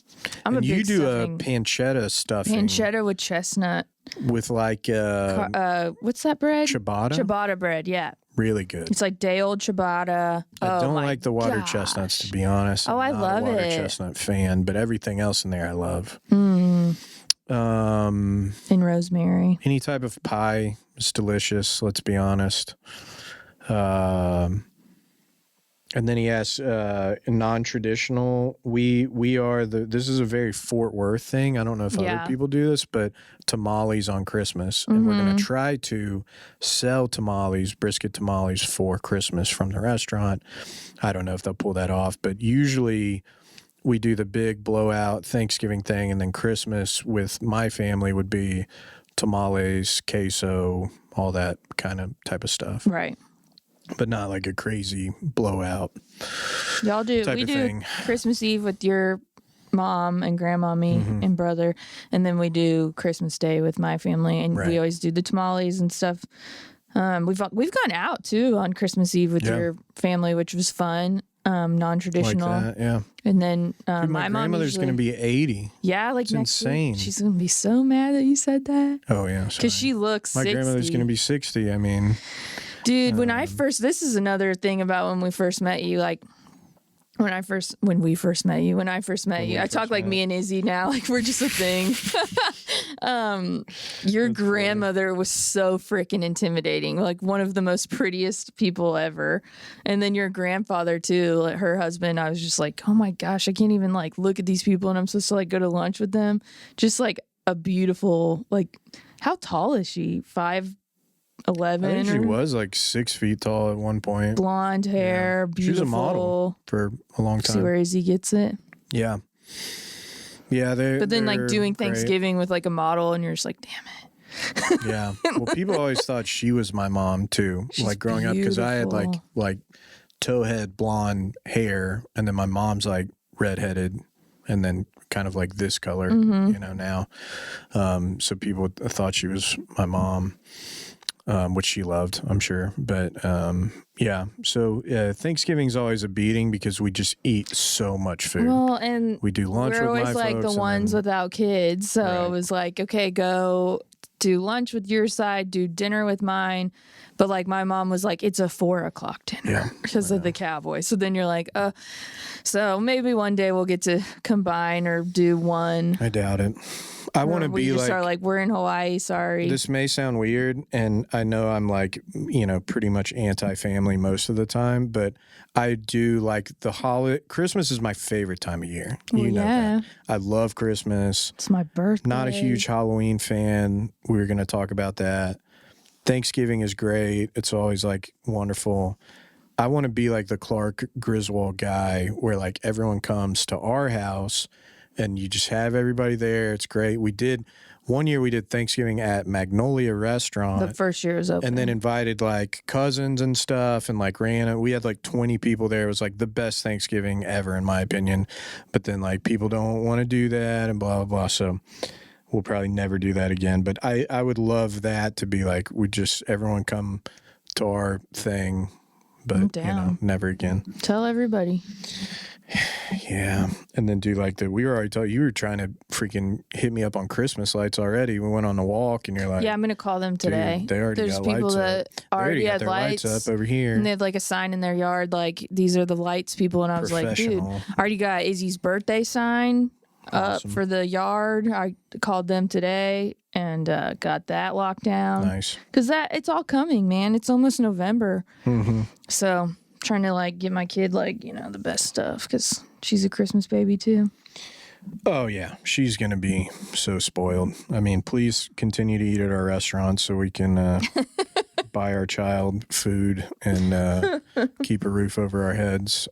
I'm and a you big do stuffing. a pancetta stuffing Pancetta with chestnut. with like What's that bread? ciabatta. Ciabatta bread, yeah. Really good. It's like day old ciabatta. I don't my like the water gosh. chestnuts, to be honest. Oh, I I'm not love a water it. chestnut fan, but everything else in there I love. And rosemary. Any type of pie is delicious, let's be honest. And then he asks, non-traditional. This is a very Fort Worth thing. I don't know if Yeah. other people do this, but tamales on Christmas. And we're going to try to sell tamales, brisket tamales for Christmas from the restaurant. I don't know if they'll pull that off, but usually we do the big blowout Thanksgiving thing, and then Christmas with my family would be tamales, queso, all that kind of type of stuff. Right. But not like a crazy blowout. Y'all do. type We of do thing. Christmas Eve with your mom and grandmommy Mm-hmm. and brother, and then we do Christmas Day with my family, and Right. we always do the tamales and stuff. We've gone out too on Christmas Eve with Yeah. your family, which was fun. Like Non-traditional, that, yeah. and then Dude, my my mom grandmother's usually, going to be 80. yeah, like It's next insane. week. She's gonna be so mad that you said that Oh, yeah. because she looks My 60. grandmother's going to be 60. I mean, Dude, when this is another thing about when we first met you, like when I first met you, I talk like me and Izzy now, like we're just a thing. Your grandmother was so freaking intimidating, like one of the most prettiest people ever. And then your grandfather too, like her husband, I was just like, oh my gosh, I can't even like look at these people and I'm supposed to like go to lunch with them. Just like a beautiful, like, how tall is she? 5'11"? I think she or was like 6 feet tall at one point. blonde hair, She was beautiful. a model for a long See time. where Izzy gets it. Yeah. Yeah. But then like they're doing great. Thanksgiving with like a model and you're just like, damn it. Yeah. Well, people always thought she was my mom too. She's like growing up, because I had beautiful. like towhead blonde hair, and then my mom's like redheaded and then kind of like this color, Mm-hmm. you know, now. So people thought she was my mom, which she loved, I'm sure. But yeah, so Thanksgiving's always a beating because we just eat so much food. Well, and We do lunch we're with always my like folks, the and ones then- without kids. So Right. it was like, okay, go do lunch with your side, do dinner with mine. But like my mom was like, it's a 4:00 Yeah, dinner because of the Cowboys. So then you're like, so maybe one day we'll get to combine or do one. I doubt it. I want to We be just like, are like, we're in Hawaii, sorry. this may sound weird, and I know I'm like, you know, pretty much anti-family most of the time, but I do like the holiday. Christmas is my favorite time of year. Well, You know yeah. that. I love Christmas. It's my birthday. Not a huge Halloween fan. We were going to talk about that. Thanksgiving is great. It's always like wonderful. I want to be like the Clark Griswold guy where like everyone comes to our house and you just have everybody there. It's great. One year we did Thanksgiving at Magnolia Restaurant. The first year was open. And then invited like cousins and stuff and like we had like 20 people there. It was like the best Thanksgiving ever in my opinion. But then like people don't want to do that and blah, blah, blah. So we'll probably never do that again. But I would love that to be like, everyone come to our thing, but you know, never again. Tell everybody. Yeah. And then do like we were already told you were trying to freaking hit me up on Christmas lights already. We went on the walk and you're like, Yeah, I'm going to call them today. Dude, they already There's got people lights that up. They already got had their lights up over here. And they had like a sign in their yard, like, these are the lights, people. And I was like, dude, Professional. I already got Izzy's birthday sign up Awesome. for the yard. I called them today and got that locked down. Nice. Because it's all coming, man. It's almost November. Mm-hmm. So trying to like get my kid like, you know, the best stuff because she's a Christmas baby too. Oh, yeah. She's going to be so spoiled. I mean, please continue to eat at our restaurant so we can buy our child food and keep a roof over our heads.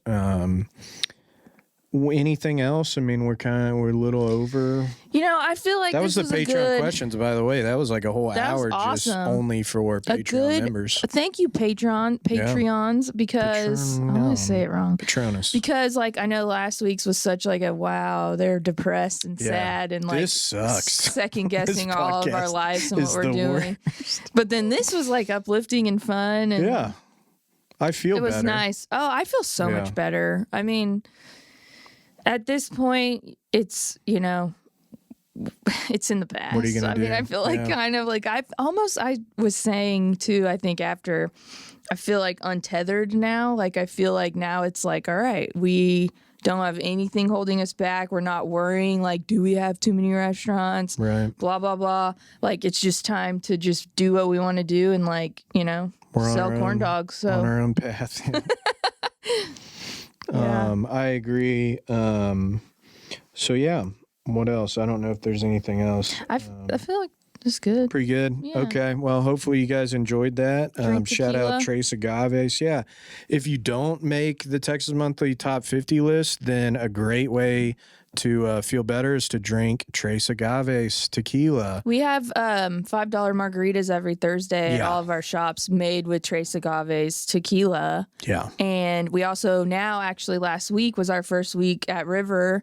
Anything else? I mean, we're a little over. You know, I feel like That was this the was a Patreon good, questions, by the way. That was like a whole That was hour just awesome. only for Patreon members. Thank you, Patreons, because I always say it wrong. Patronus. Because like I know last week's was such like a wow, they're depressed and Yeah. sad and like This sucks. second guessing This all of our podcast lives and what is we're the doing. But then this was like uplifting and fun and Yeah. I feel it was better. nice. Oh, I feel so Yeah. much better. I mean, at this point, it's, you know, it's in the past. What are you gonna I mean, do? I feel like Yeah. kind of like I was saying too, I think after I feel like untethered now. Like I feel like now it's like, all right, we don't have anything holding us back. We're not worrying like, do we have too many restaurants? Right. Blah, blah, blah. Like it's just time to just do what we want to do and like, you know, We're on sell our corn own- dogs. So On our own path. Yeah. I agree. So yeah, what else? I don't know if there's anything else. I feel like it's good. Pretty good. Yeah. Okay. Well, hopefully you guys enjoyed that. Drink Shout out tequila. Trace Agaves. Yeah. If you don't make the Texas Monthly Top 50 list, then a great way to feel better is to drink Trace Agaves tequila. We have $5 margaritas every Thursday at Yeah. all of our shops made with Tres Agaves tequila. Yeah. And we also now, actually last week was our first week at River.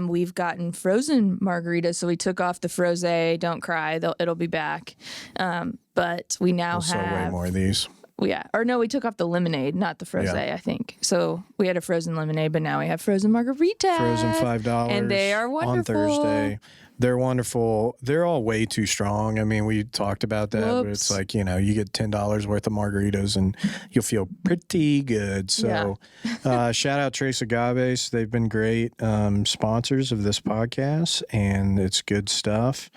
We've gotten frozen margaritas. So we took off the froze, don't cry, it'll be back. But we now We'll sell way have, more of these. yeah, or no, we took off the lemonade, not the froze, Yeah. I think. So we had a frozen lemonade, but now we have frozen margaritas. Frozen $5. And they are on wonderful. Thursday. They're wonderful. They're all way too strong. I mean, we talked about that, but it's Whoops. like, you know, you get $10 worth of margaritas and you'll feel pretty good. So shout out Trace Agaves. They've been great sponsors of this podcast, and it's good stuff.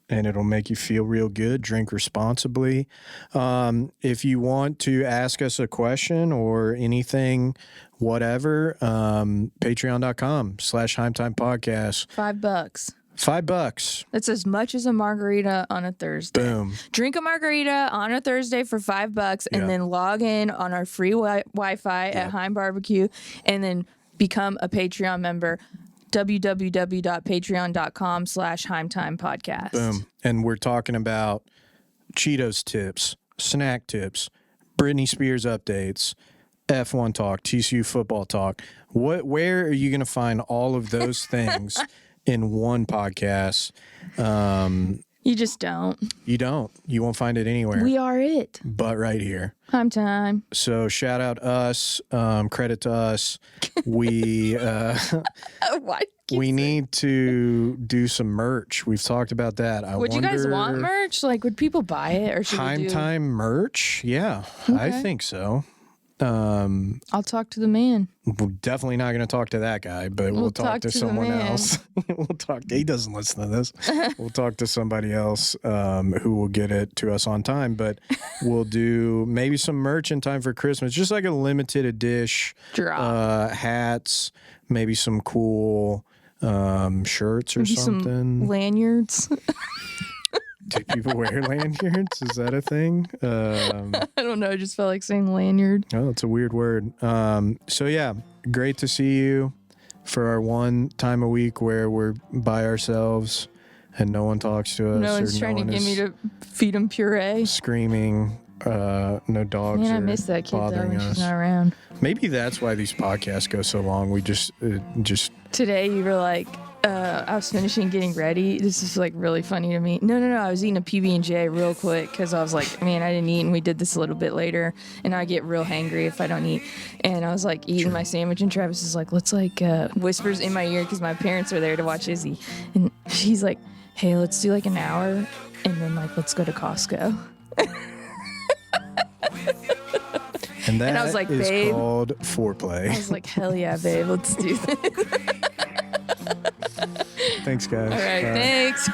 And it'll make you feel real good. Drink responsibly. If you want to ask us a question or anything, whatever, patreon.com/Heim Time Podcast. $5. $5. That's as much as a margarita on a Thursday. Boom. Drink a margarita on a Thursday for $5 and Yeah. then log in on our free Wi-Fi at Heim Barbecue and then become a Patreon member. www.patreon.com/Heim Time Podcast. Boom. And we're talking about Cheetos tips, snack tips, Britney Spears updates, F1 talk, TCU football talk. Where are you going to find all of those things in one podcast? You just don't. You don't. You won't find it anywhere. We are it. But right here. Heim Time. So shout out us. Credit to us. We Why? we need to do some merch. We've talked about that. Would you guys want merch? Like, would people buy it, or should Heim we do? Time merch? Yeah, I Okay. think so. I'll talk to the man. We're definitely not going to talk to that guy, but we'll talk to the someone man. else. We'll talk. He doesn't listen to this. We'll talk to somebody else who will get it to us on time. But we'll do maybe some merch in time for Christmas, just like a limited edition Drop. hats, maybe some cool shirts or Maybe something. some lanyards. Do people wear lanyards? Is that a thing? I don't know. I just felt like saying lanyard. Oh, it's a weird word. So yeah, great to see you for our one time a week where we're by ourselves and no one talks to us. No one's trying to get me to feed him puree. Screaming. No dogs. Man, I are miss that kid though bothering when us. she's not around. Maybe that's why these podcasts go so long. We just Today you were like, I was finishing getting ready. This is like really funny to me. No. I was eating a PB&J real quick because I was like, man, I didn't eat, and we did this a little bit later, and I get real hangry if I don't eat. And I was like eating my sandwich, and Travis is like, let's like whispers in my ear because my parents are there to watch Izzy, and she's like, hey, let's do like an hour, and then like let's go to Costco. and that I was like, is babe. called I foreplay. was like, hell yeah, babe, let's do this. Thanks, guys. All right, Bye. thanks.